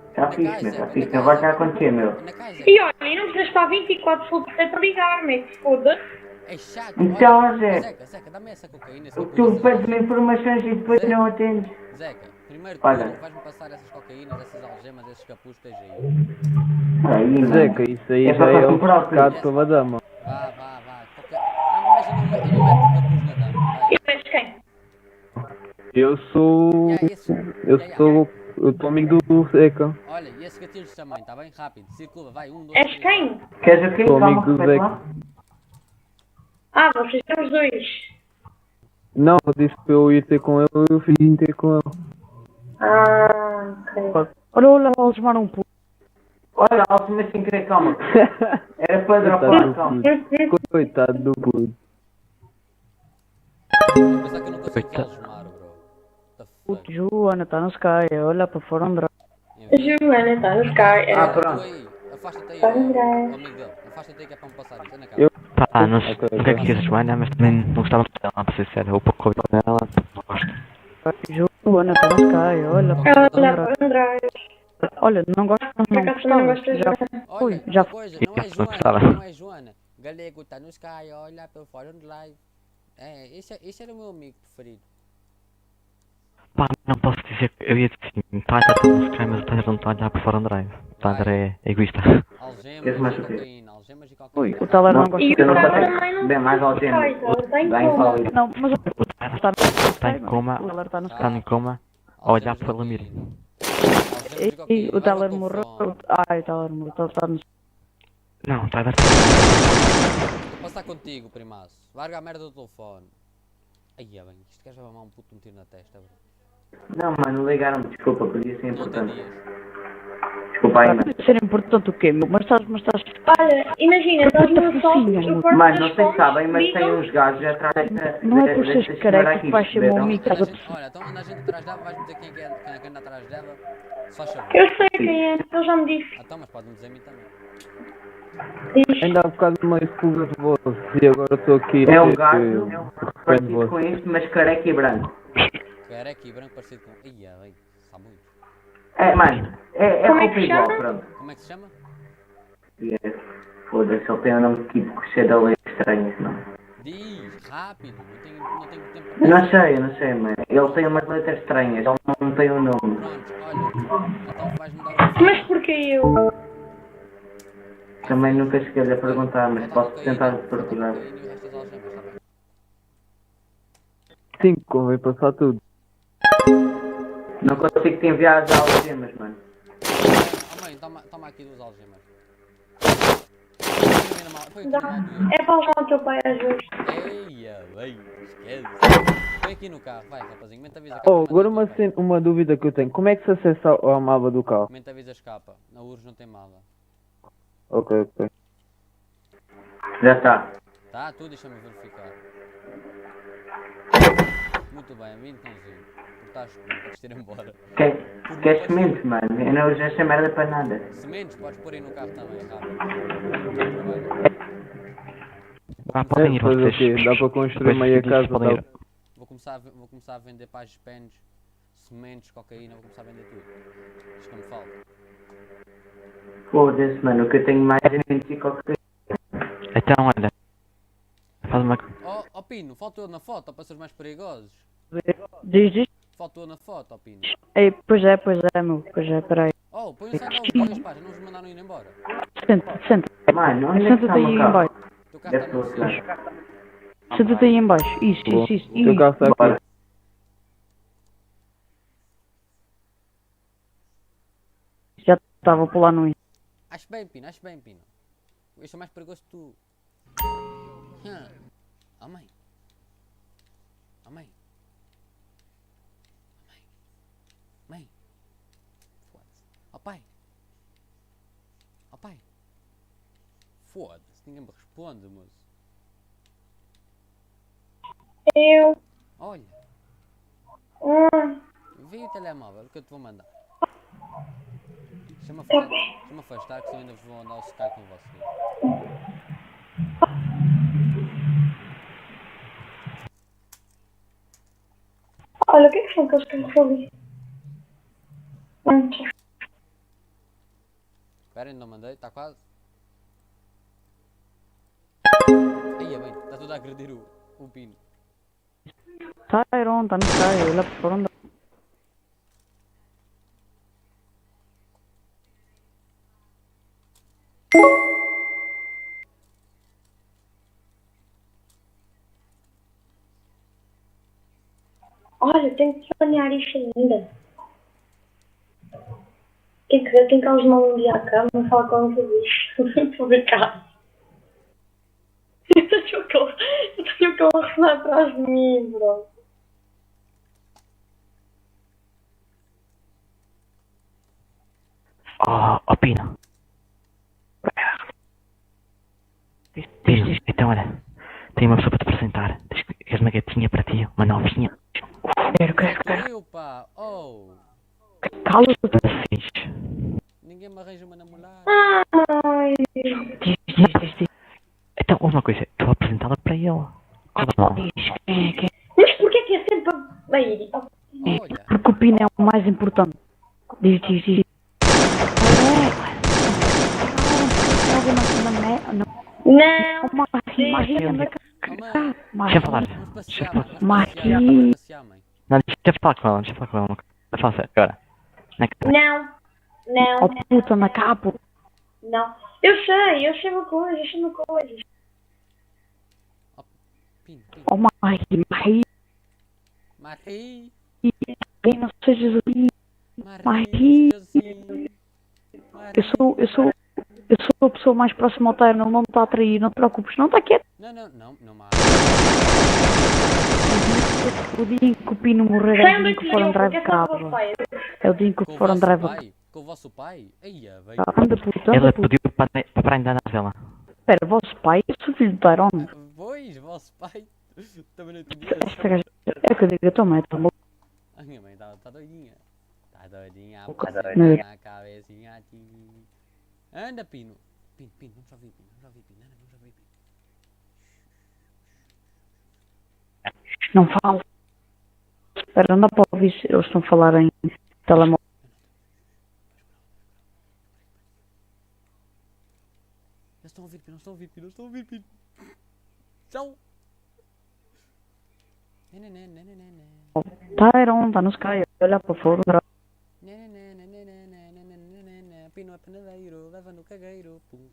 Está fixe, meu. Está fixe. Não vai estar a acontecer, meu. E olha, e não precisas estar 24 por 7 a ligar-me, que foda-se. É chato. Então, olha. Zé. Zeca, dá-me essa cocaína. Tu pedes-me informações e depois não atendes. Zeca, primeiro Olha. tu vais-me passar essas cocaínas, essas algemas, esses capuz que tens aí. Aí, mano. Zeca, isso aí É já para é tu o próprio. pescado pela dama. Vá. Mas eu não meto capuz na dama. E tu és quem? Eu sou o teu amigo do Zeca. Olha, e esse gatilhos também, tá bem? Rápido, circula, vai, 1, 2, És quem? Queres o quê? Sou amigo Calma, do repete Zeca. lá. Ah, vocês são os dois. Não, eu disse para eu ir ter com ele, eu fui ir ter com ele. Ah, ok. Olha, Algemar um puto. Olha, Alcimar sem querer, calma. Era para dropar, calma. Coitado do puto. Vou pensar que eu não consigo algemar, bro. Puto, Joana, está no Sky. Olha para fora, André. Joana, está no Sky. Ah, pronto. Afasta-te aí, Tá ó, André. ó amigo dele. Afasta-te aí que é para me passar isso. Anda cá. Pá, não sei o que é que quis Joana, mas também não gostava muito dela, para ser sério. Eu pouco ouvi dela, não gosto. Joana, está no Sky. Olha Olha para para André. Olha, não gosto, não acaso também não gostava. gosto de Já Joana. foi, Olha, já uma foi. coisa, não é Não Joana, gostava. não é Joana. Galego está no Sky, olha para fora de live. É, esse era o meu amigo preferido. Pá, não posso dizer que eu ia dizer assim, está a estar no Sky, mas não está a olhar por fora um drive. Está a André é egoísta. Algemas e cocaína, algemas e cocaína. O Taler não gosta E de o falar. Taler também não Bem, mais algemas. Sky, ela está em Dá em coma. válido. Não, mas O Tyler está em coma, o Taler está no Sky. está em coma, a olhar para o Lamir. E o Taler morreu. Ai, o Taler morreu. Está no Não, o Tyler Vou passar contigo, primaço. Larga a merda do telefone. Ai, é bem, este gajo vai mamar um puto um tiro na testa, bro. Não, mano, ligaram-me, desculpa, podia ser Não importante. entendias. Desculpa aí, mano. Ser importante o quê, meu? Mas estás... Olha, imagina, estás no assalto, Mano, não sei se sabem, mas tem uns gajos atrás desta... Não é por seres careca que vais ser meu amigo. Olha, então anda a gente atrás dela, vais meter quem é que anda atrás dela. Só favor. Eu sei quem é, ele já me disse. Então, mas pode-me dizer a mim também. Ainda há bocado mais fuga de voz e agora estou aqui. É um gajo parecido com este, mas careca e branco. Careca e branco parecido com... Ia, bem, sabe muito. É, mano, é roupa igual, pronto. Como é que se chama? Foda-se, ele tem um nome tipo cheio de leis estranhas, não. Diz, rápido, não tenho tempo. Eu não sei, mano. Ele tem umas letras estranhas, ele não tem um nome. Pronto, olha, então vais-me dar Mas porquê eu? Também nunca cheguei a perguntar, mas posso tentar procurar. Sim, convém passar tudo. Não consigo te enviar as algemas, mano. Oh mãe, toma aqui duas algemas. É para usar o teu pai às vezes. Eia, bem, esquece. Põe aqui no carro, vai rapazinho, mente avisa a Oh, agora uma dúvida que eu tenho. Como é que se acessa ao mapa do carro? mente avisa a escapa, na URSS não tem mala. Ok. Já está. Tá, tu deixa-me verificar. Muito bem, vim cãozinho. Estás escuro, podes ir embora. Queres sementes, mano? Eu não uso esta merda para nada. Sementes podes pôr aí no carro também, rápido. Podem ir fazer o vocês. quê? Dá para construir meia casa, podem ir. Vou começar a vender para as pens, sementes, cocaína, vou começar a vender tudo. Isto não me falta. Foda-se, mano, o que eu tenho mais é sementes e cocaína. Então, olha. Faz uma... Oh Pino, faltou na foto para seres mais perigosos. Diz. Faltou na foto, Pino. Ei, pois é, meu. Pois é, peraí. Oh, põe o sangue aos dois, pá, já não os mandaram ir embora. Senta. Mano, onde é que está Senta-te aí o em carro? baixo. O carro está no centro. Senta-te aí em baixo. Isso. O teu carro está aqui. Já estava a pular no... Acho bem, Pino. Eu sou mais perigoso que tu. Oh mãe. Foda-se. Oh pai. Foda-se, ninguém me responde, moço. Eu. Olha. Vê o telemóvel que eu te vou mandar. Deixa-me afastar que senão ainda vos vou andar a secar com vocês. Olha, o que é que são aqueles carros ali? Espera, ainda não mandei, está quase. Aí é bem, está tudo a agredir o Pino. Tá, Iron, tá no carro, olha por onde. Olha, tenho que planear isto ainda. Tenho que ver quem causa mal um dia à cama e falar com ele sobre isto. Estou a ver cá. Eu tenho que ele ressonar atrás de mim, bro. Oh, Pino. Diz. Então, olha. Tenho uma pessoa para te apresentar. Queres uma gatinha para ti? Uma novinha? Quero. Eu, pá. Oh. Cala-te. Ninguém me arranja uma namorada. Ai. Diz. Então, uma coisa. Tu vou apresentá-la para ele. Mas porquê que é sempre... Aí, olha. Porque o Pino é o mais importante. Diz. Não. Deixa eu falar. Não, deixa eu falar com ela. Vai falar sério, agora. Não. Oh puta, na capa. Não. Eu sei uma coisa. Oh, Marie. Não sejas assim. Marie. Eu sou a pessoa mais próxima ao Tyron, não está a trair, não te preocupes, não está quieto. Não, mais. O dia em que o Pino morrer é Sai o um dia em dois que foram milhões, drive porque é só o cabo. vosso pai. É o dia em que Com o foram vosso drive pai? Com o vosso pai? Eia, velho. Anda puto, Ela anda puto. pediu para andar na vela. Espera, vosso pai? Eu sou filho de Tyrone. Pois, vosso pai. Também não entendi Esta gaja é o que eu digo, a tua mãe está maluca. A minha mãe tá doidinha. Tá doidinha, Não. na cabecinha aqui. Anda, Pino. Pino, vamos ouvir, Pino. Vamos ouvir, Pino. Anda, vamos ouvir, Pino. Não falo. Espera, não dá para ouvir se eles estão a falar em telemóvel. Eles estão a ouvir, Pino. Eles estão a ouvir, Pino. Eles estão a ouvir, Pino. Tchau. Tyrone, está no Sky, olha para fora. Pino é panadeiro, leva no cagueiro. Pum.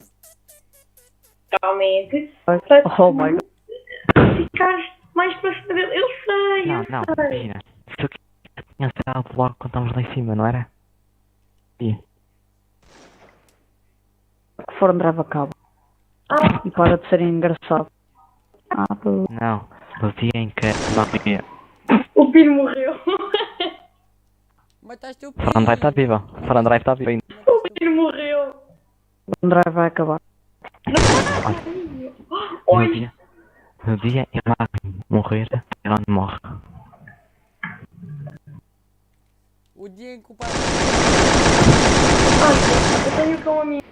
Realmente. Oh my god. Ficaste mais para cima dele. Eu sei, Não, eu não, sei. imagina. Isso aqui tinha entrado logo quando estávamos lá em cima, não era? E Que foram drive a cabo. E para de serem engraçado. não, no dia em que não ia. O Pino morreu. Mataste o Farandrive está viva. Farandrive está viva ainda. O Pino morreu. O drive vai acabar. No dia em que Magno morrer, Tyrone morre. O dia em que o pai... Eu tenho com a minha.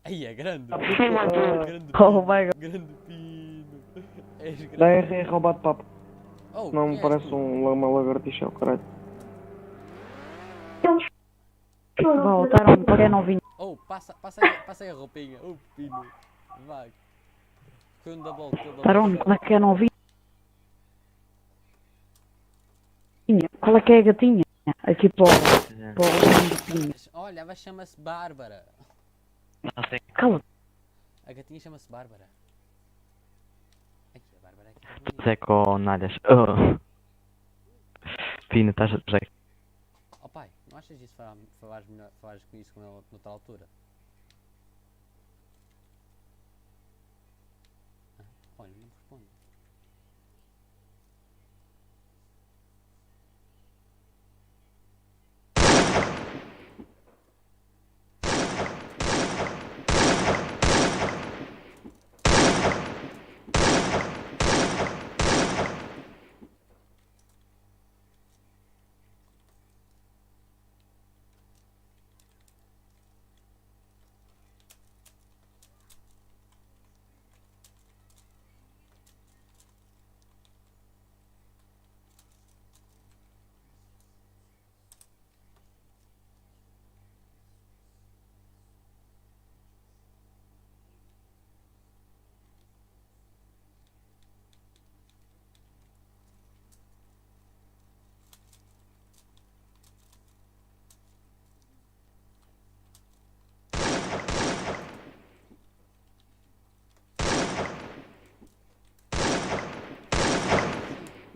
Ai, é grande. Grande Oh my god. Grande Pino. És grande. Da R roubado papo. Oh, Não me quem és parece tu? uma lagartixa, o caralho. Vá, Tyrone, para quem não vinha. Oh, passa aí a roupinha. Oh, Pino. Vai. Foi um double kill. Tyrone, qual é que é não vinha? Qual é que é a gatinha? Aqui para o Pino. Olha, ela chama-se Bárbara. Não sei. Cala. A gatinha chama-se Bárbara. Aqui, a Bárbara aqui. Zé com nalhas. Oh. Pino, estás a dizer. Oh pai, não achas isso falares com isso com ele noutra altura? Olha, não responde.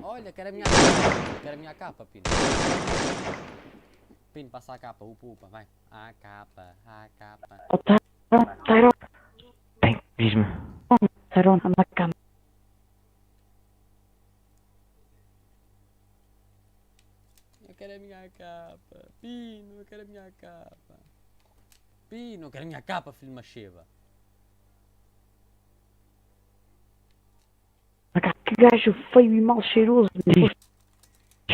Olha, quero a minha capa. Quero a minha capa, Pino. Pino, passa a capa. Upa, vai. A capa, a capa. Oh, Tyrone. Bem, diz-me. Tyrone, anda cá. Eu quero a minha capa. Pino, eu quero a minha capa. Pino, eu quero a minha capa, filho de uma cheva. Que gajo feio e mal cheiroso.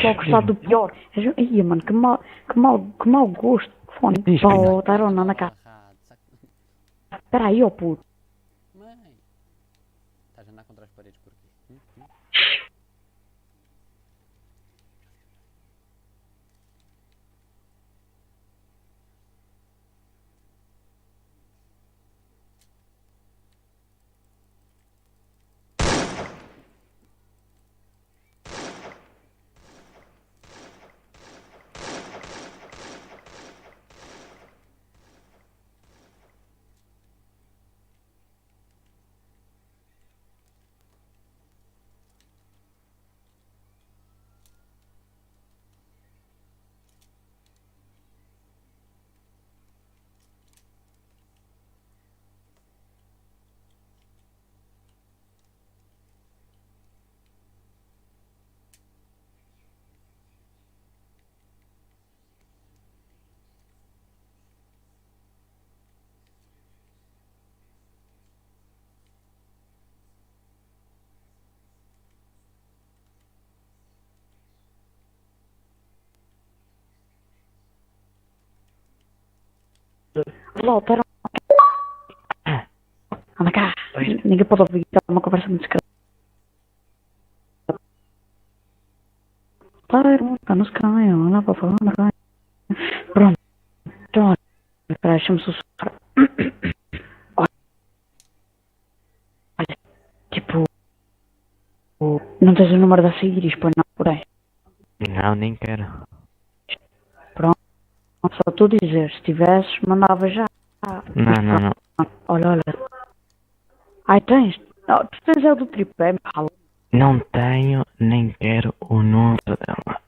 Só a gostar do pior. Ia, mano, que mau gosto. Fone. Oh, Tyrone, anda cá. Espera aí, ó puto. Mãe. Estás a andar contra as paredes porquê? Alô, pera. Anda cá. Ninguém pode ouvir. Está uma conversa muito discreta. Tá nos canhos, não para falar na canha. Pronto. Então, espera, deixa-me sussurrar. Olha, tipo, não tens o número da Sigris, pois não, por aí. Não, nem quero. Pronto, só tu dizer, se tivesses, mandava já. Não. Olha. Ai, tens? Não, tu tens é o do tripé, mal. Não tenho, nem quero o número dela.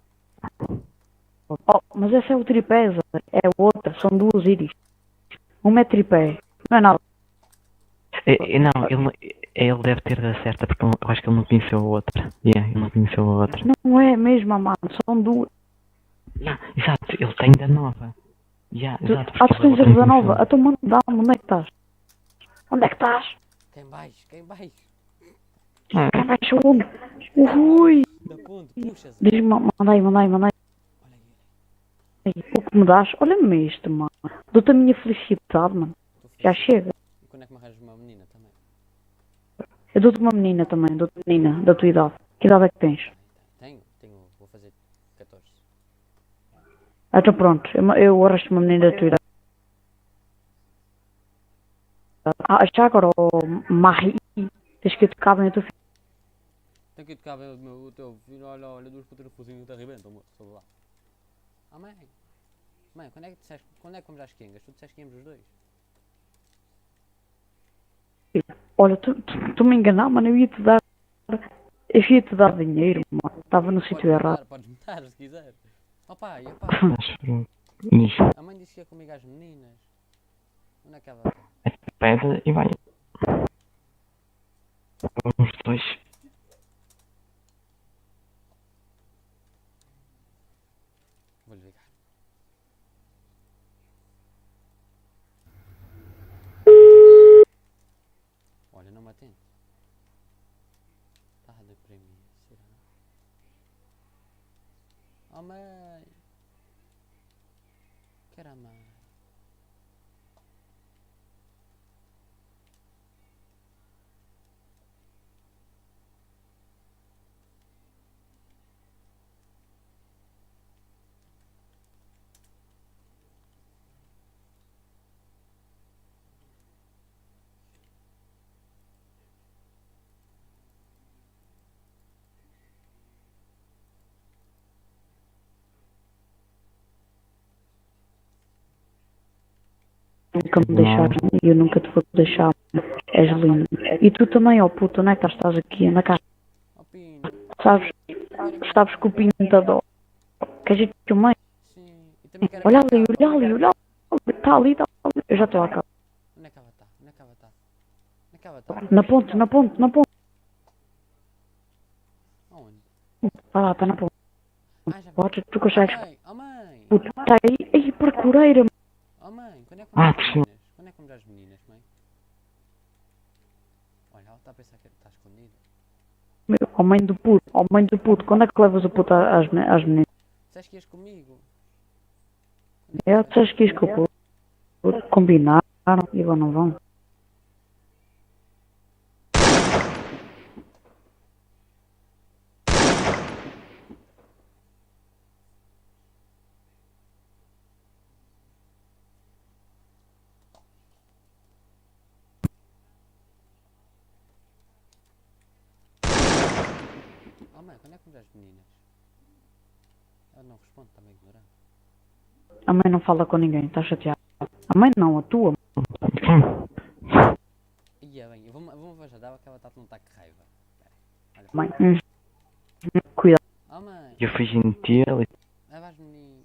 Oh, mas essa é o tripé, Zé. É outra, são duas íris. Uma é tripé, não é nada. Não, ele deve ter da certa, porque eu acho que ele não conheceu a outra. Ele não conheceu a outra. Não é mesmo, mano, são duas. Exato, ele tem da nova. Exato. Tu tens a da nova. Então manda-me, onde é que estás? Onde é que estás? Quem vais? Quem vais onde? Ui! Da ponte, puxa-se. Diz-me, manda aí. O que me dás? Olha-me isto, mano. Dou-te a minha felicidade, mano. Já chega. E quando é que me arranjas uma menina também? Eu dou-te uma menina também, dou-te menina da tua idade. Que idade é que tens? Tenho, vou fazer 14. Então pronto, eu arrasto uma menina da tua idade. Já agora, Marie, tens que ir tocar bem a tua filha. Tem que ir tocar bem o teu filho, olha, duas putas no focinho te arrebentam, soube lá. Mãe, quando é que vamos às quengas? Tu disseste que íamos os dois. Olha, tu me enganar, mano, eu ia-te dar dinheiro, mano. Estava no sítio errado. Podes-me dar, se quiser. Opa. Diz. A mãe disse que ia comigo às meninas. Onde é que ela vai? Pede e vai. Vamos dois. Vou-lhe ligar. Olha, não me atende. Está a deprimir, será? Oh mãe! Quero a mãe. Nunca me deixaste e eu nunca te vou deixar. És lindo. E tu também, ó puto, onde é que estás aqui na casa? Sabes que o Pinho te adora. Quer dizer que o mãe? Olha ali. Está ali. Eu já estou a cá. Onde é que ela está? Na ponte. Aonde? Vai lá, está na ponte. Pode, tu consegues. Puto, está aí. Aí, procureira. Oh mãe, quando é que vamos às meninas? Quando é que vamos às meninas, mãe? Olha, ela está a pensar que está escondida. Ó mãe do puto, quando é que levas o puto às meninas? Disseste que ias comigo? Disseste que ias com o puto. Combinaram e agora não vão. Oh mãe, quando é que vamos às meninas? Ela não responde, está meio ignorante. A mãe não fala com ninguém, está chateada. A mãe não, a tua. Ia bem, vamos ver já dava que ela está num ataque de raiva. Olha, Mãe, cuidado. Oh mãe. Eu fui gentil e... Leva as meninas.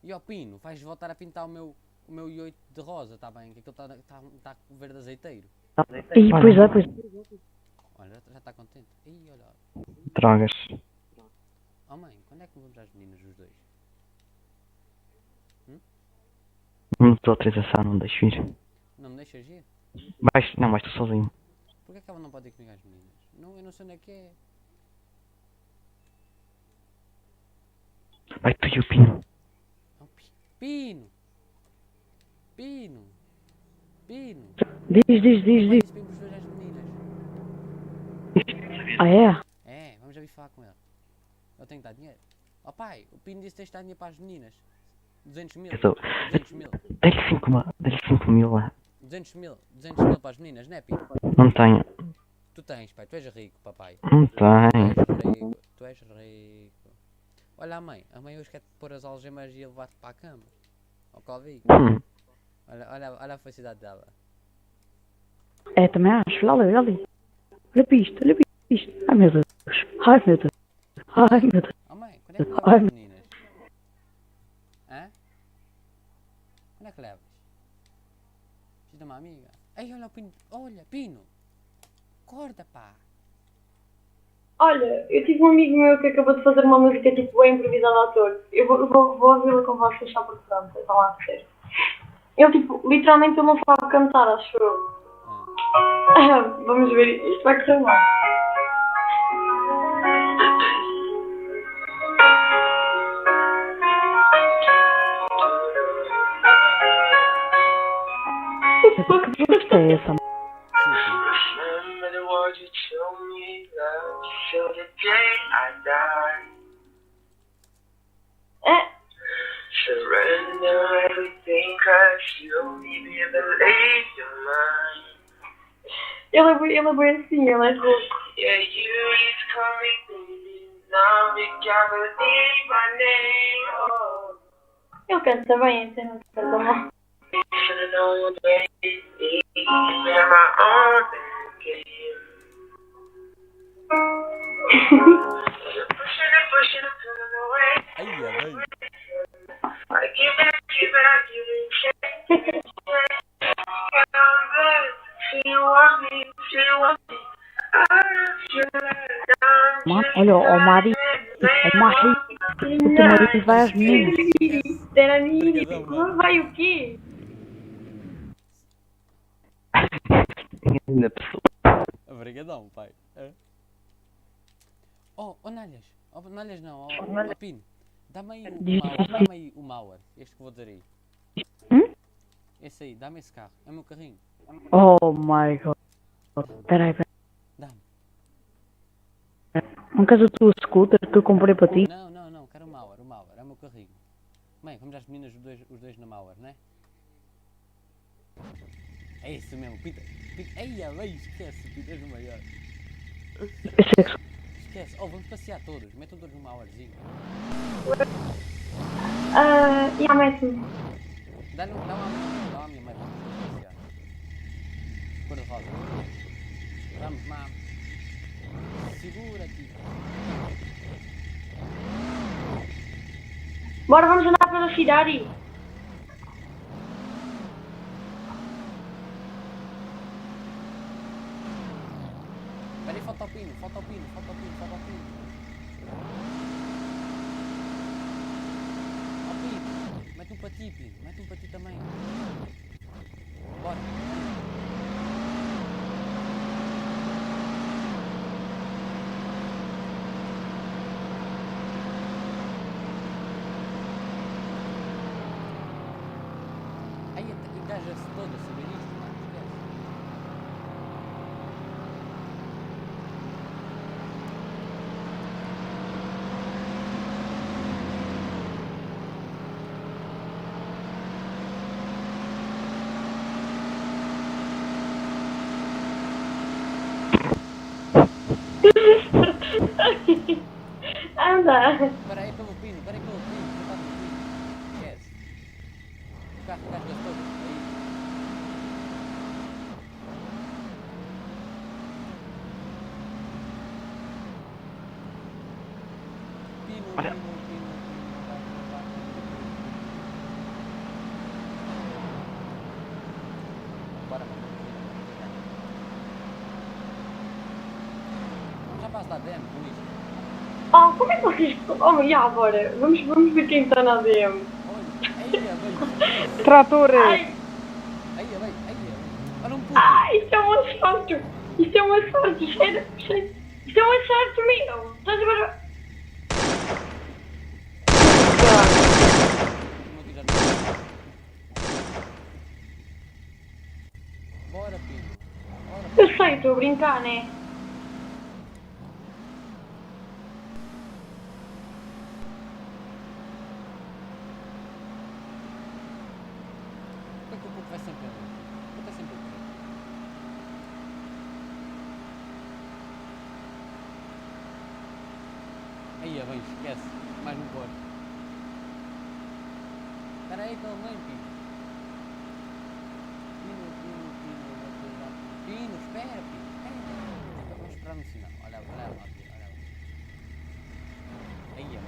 E ó Pino, vais voltar a pintar o meu ioito de rosa, está bem? Que aquilo está verde azeiteiro. E pois é. Olha, já está contente. Ih, olha. Drogas. Oh mãe, quando é que vamos às meninas os dois? Não te dou autorização, não deixo ir. Não me deixas ir? Vais tu sozinho. Porquê que ela não pode ir comigo às meninas? Não, eu não sei onde é que é. Vai tu e o Pino. Pino. Pino. Pino. Diz. Vimos ver as meninas. Ah, é? É, vamos já vir falar com ele. Eu tenho que dar dinheiro. Ó pai, o Pino disse que tens de dar dinheiro para as meninas. 200 mil. 200 mil. Dê-lhe 5 mil lá. 200 mil para as meninas, não é, Pino? Não tenho. Tu tens, pai, tu és rico, papai. Não tenho. Tu és rico. Olha a mãe hoje quer-te pôr as algemas e levar-te para a cama. Ao Covid. Olha a felicidade dela. É, também acho. Olha ali. Olha para isto. Ai meu Deus. Oh mãe, quando é que levas as meninas? Hã? Quando é que levas? Preciso de uma amiga. Ei, olha o Pino. Olha, Pino. Acorda, pá. Olha, eu tive um amigo meu que acabou de fazer uma música tipo bem improvisada ao todo. Eu vou ouvi-la com vocês só porque pronto, está lá a ser. Ele tipo, literalmente ele não sabe cantar, acho eu. Vamos ver, isto vai correr mal. Que música é essa? Remember the words you told me, love, till the day I die. Surrender everything, cause you only believe you're mine. Ele é bem assim, ele é rouco. Yeah, you used to call me baby, now you can't believe my name, oh. Ele canta bem, assim, não canta mal. Should've known, baby, you're my own game. Pushing it, pulling away. I give it, Olha, o Mari, o teu marido vai às meninas. Era amigo, vai o quê? Obrigadão, pai. Oh, Nalhas. Nalhas não, Pino. Dá-me aí o Mauer, este que vou dizer aí. Esse aí, dá-me esse carro, é o meu carrinho. Oh my god. Peraí. Dá-me. Não queres o teu scooter que eu comprei para ti? Não, quero o Mauer, é o meu carrinho. Mãe, vamos às meninas os dois na Mauer, não é? É isso mesmo, Pita. Eia, bem, esquece, Pita, és o maior. Esquece, vamos passear todos, metam todos numa horazinha. Mete-me. Dá uma minha mãe, vamos passear. Cor de rosa. Vamos, mam. Segura aqui. Bora, vamos andar pela cidade. Peraí, falta o Pino. Ó, Pino, mete um para ti, Pino, mete um para ti também. Bora. Aí engaja-se toda a saber isto, não esquece. Anda. Peraí pelo Pino, esquece. O carro gasta todo. Aí. Pino. Bora, já passo da DM com isto. Como é que vocês... e agora? Vamos ver quem está na DM. Trator! Olha um puto. Isto é um assalto! Isto é um assalto meu! Estás a ver? sei, estou a brincar, né? Por que o puto vai sempre ali? O puto é sempre aqui. Aí, bem, esquece. Mais no corpo. Espera aí que ele vem, Pino. Pino, espera, Pino. Vamos esperar no sinal. Olha lá, Pino, olha lá. Aí, bem.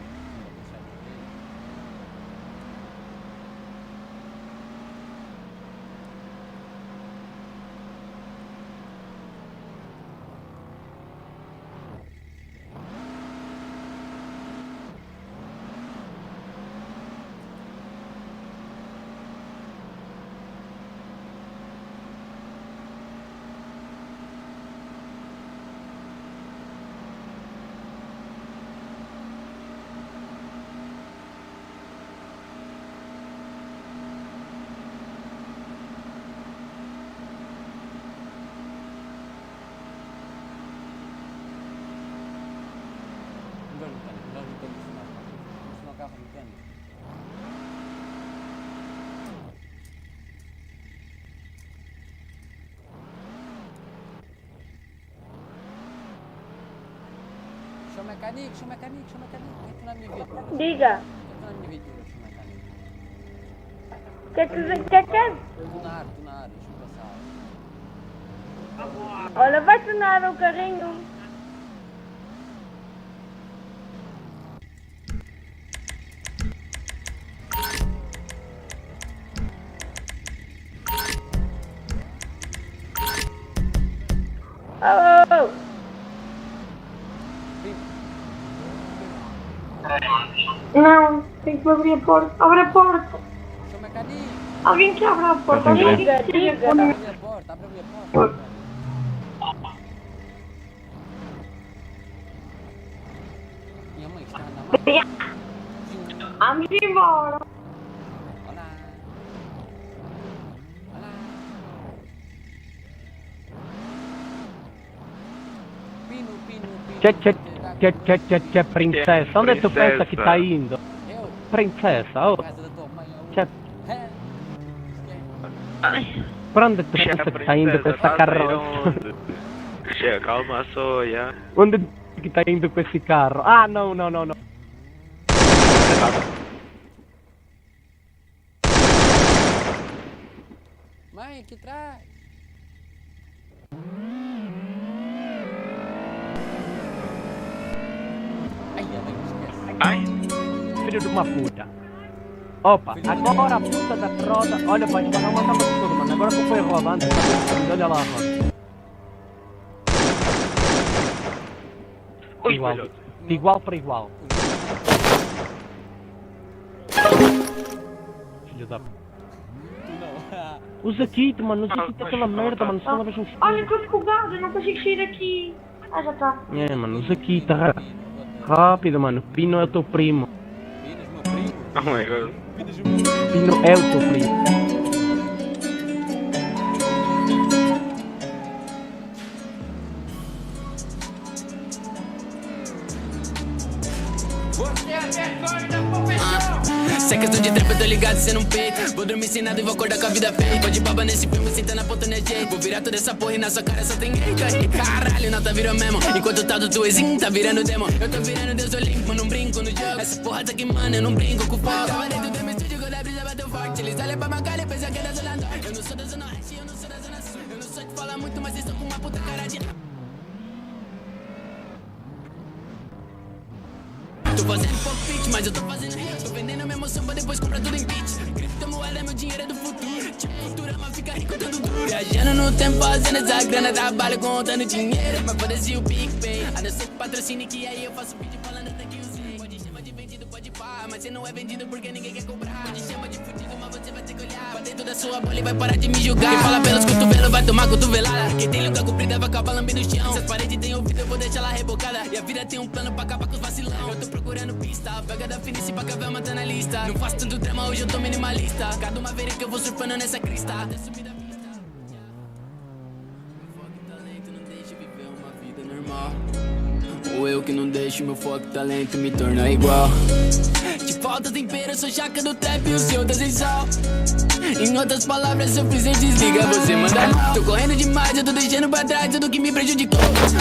Show mecânico. Entra na minha viatura. Diga. Entra na minha viatura, show mecânico. O que é que Tunar, deixa-me passar. Olha, vai tunar o carrinho. Oh! Não, tem que abrir a porta. Abre a porta. Show mecânico. Alguém que abra a porta. Diga. Abre a minha porta. Minha mãe está na mão. Vamos embora. Olá. Pino. Tchê, princesa, onde tu pensa que tá indo? Princesa, oh. Tchê. Pra onde tu pensa que tá indo com essa carroça? Che, calma só, já. Onde que tá indo com esse carro? Ah, não. Mãe, aqui atrás. Ai, filho de uma puta. Opa, agora a puta da roda. Olha, pai, não matamos tudo, mano. Agora que foi rodando, olha lá, mano. Igual para igual. Filho da puta. Usa kit, mano. Usa kit aquela merda, mano. Só levas um fogo. Olha, estou descolgado, eu não consigo sair daqui. Ah, já está. É, mano. Usa kit, rápido, mano. Pino é o teu primo. Oh my god. Pino é o teu primo. Se é questão de tempo, eu tô ligado, cê não peita. Vou dormir sem nada e vou acordar com a vida feita. Pode baba nesse filme, senta na ponta, né, jeito. Vou virar toda essa porra e na sua cara só tem gay. Caralho, não tá virando mesmo. Enquanto tá do tuezinho, tá virando demo. Eu tô virando Deus Olimpo, não brinco no jogo. Essa porra tá queimando, eu não brinco com fogo. Tava dentro do meu estúdio quando a brisa bateu forte. Eles olham pra minha cara e pensam que é da Zona Norte. Eu não sou da Zona Oeste, eu não sou da Zona Sul. Eu não sou de falar muito, mas estou com uma puta cara de... Tô fazendo palpite, mas eu tô fazendo hit. Tô vendendo a minha emoção pra depois comprar tudo em beat. Criptomoeda, meu dinheiro é do futuro. Tipo, Futurama fica rico dando duro. Viajando no tempo, fazendo essa grana. Trabalho contando dinheiro, mas foda-se o PicPay. A não ser que patrocine, que aí eu faço vídeo falando até que usei. Pode chamar de vendido, pode pá, mas você não é vendido porque ninguém quer comprar. Pode chamar de fudido, mas você vai ter que olhar pra dentro da sua bola e vai parar de me julgar. Quem fala pelos cotovelos vai tomar cotovelada. Quem tem lugar comprida vai acabar lambendo o chão. Se as paredes têm ouvido, eu vou deixar ela rebocada. E a vida tem um plano pra acabar com os vacilão. Eu tô procurando pista, pega da Finice pra caber uma tá na lista. Não faço tanto drama, hoje eu tô minimalista. Cada uma vez que eu vou surfando nessa crista. Ou eu que não deixo meu foco e talento me tornar igual. Te falta tempero, sou chaca do trap e o seu tá sem sal. Em outras palavras, se eu fizer desliga, você manda mal. Tô correndo demais, eu tô deixando pra trás tudo que me prejudicou.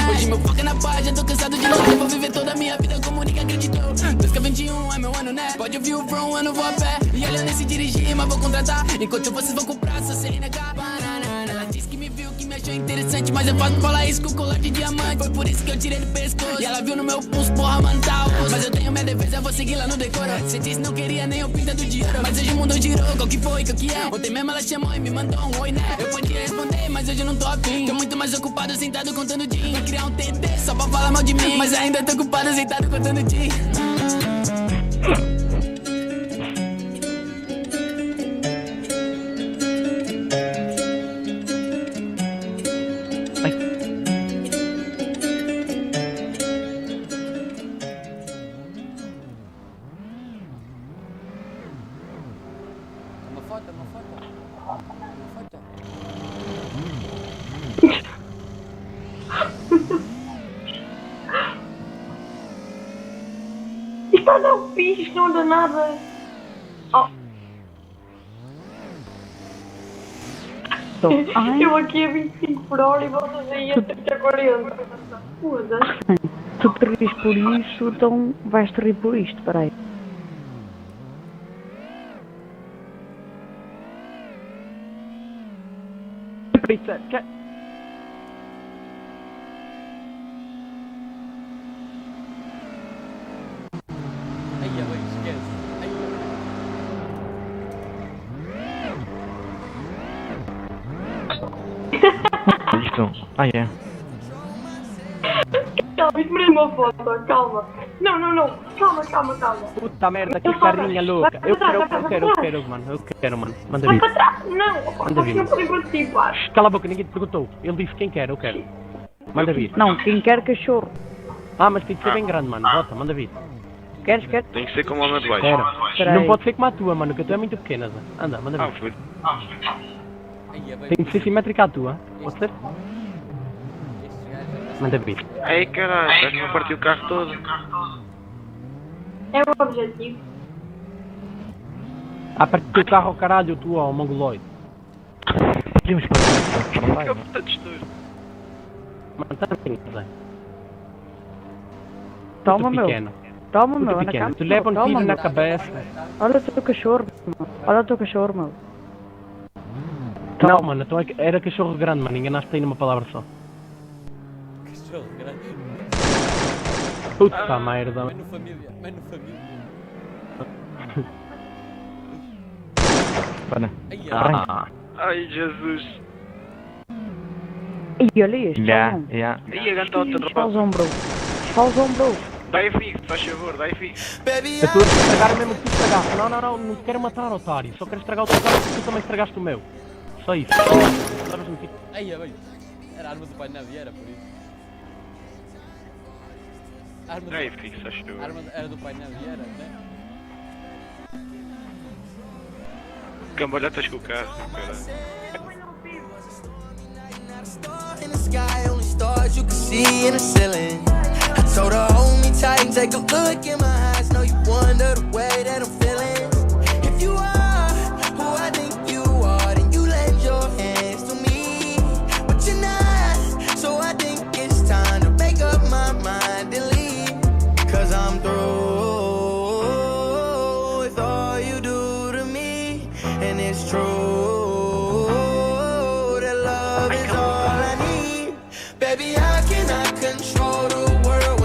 Hoje meu foco é na paz, eu tô cansado de lutar. Vou viver toda a minha vida como ninguém acreditou. 2021 é meu ano, né? Pode ouvir o From, eu não vou a pé. E olhando se dirigir, mas vou contratar. Enquanto vocês vão comprar, só sem negar. Ela disse que me viu, que me achou interessante, mas é fácil falar isso com colar de diamante. Foi por isso que eu tirei do pescoço. E ela viu no meu pulso, porra, mano, tá osso. Mas eu tenho minha defesa, vou seguir lá no decoro. Cê disse não queria nem o pinta do dinheiro, mas hoje o mundo girou, qual que foi, qual que é? Ontem mesmo ela chamou e me mandou um oi, né? Eu podia responder, mas hoje eu não tô afim. Tô muito mais ocupado sentado contando din. Vou criar um TT só pra falar mal de mim, mas ainda tô ocupado sentado contando din. Isto anda um picho, não anda nada. Oh. Eu aqui a 25 por hora e vocês aí a 30 a 40. Foda-se. Tu te rires por isso, então vais-te rir por isto, peraí. Isto. É. Calma, isso merece uma foto, calma. Não. Calma. Puta merda, que carinha louca. Eu quero, mano. Manda Vai vir. para trás, não. Manda vir. Não podem participar. Cala a boca, ninguém te perguntou. Ele disse quem quer, eu quero. Manda vir. Não, quem quer cachorro. Ah, mas tem que ser bem grande, mano. Bota, manda vir. Queres? Tem que ser como a uma de baixo. Quero. Não pode ser como a tua, mano, que a tua é muito pequena. Zé. Anda, manda vir. Tem que ser simétrica à tua. Pode ser? Manda vir. Ei, caralho, estás-me a partir o carro todo. É o objetivo. A partir do carro ao caralho, tu ao mongoloide. Podemos fazer Que puta de estouro. Mano, tá bem, Zé. Toma, meu. Toma, meu. Puta pequena. Tu leva um tiro na cabeça. Olha o teu cachorro, meu. Não, mano, então era cachorro grande, mano. Enganaste aí numa palavra só. Cachorro grande. Puta merda. Mano família. Ai, Jesus. E olha este. Ih, a gata outra Faz ombro. Dai fixo, faz favor, dai fixo. Eu estou a estragar mesmo que tu estragaste. Não te quero matar, otário. Só quero estragar o teu carro porque tu também estragaste o meu. Só isso. Levas-me aqui. Ai, era a arma do pai na Vieira, por isso. Dai fixo, faz favor. A arma era do pai na Vieira, né? Cambalhotas com o carro, caralho. In the sky, only stars you can see in the ceiling. I told her, hold me tight and take a look in my eyes. Know you wonder the way that I'm feeling. If you are who I think you are, then you lend your hands to me. But you're not, so I think it's time to make up my mind and leave. Cause I'm through with all you do to me. And it's true. Baby, I cannot control the world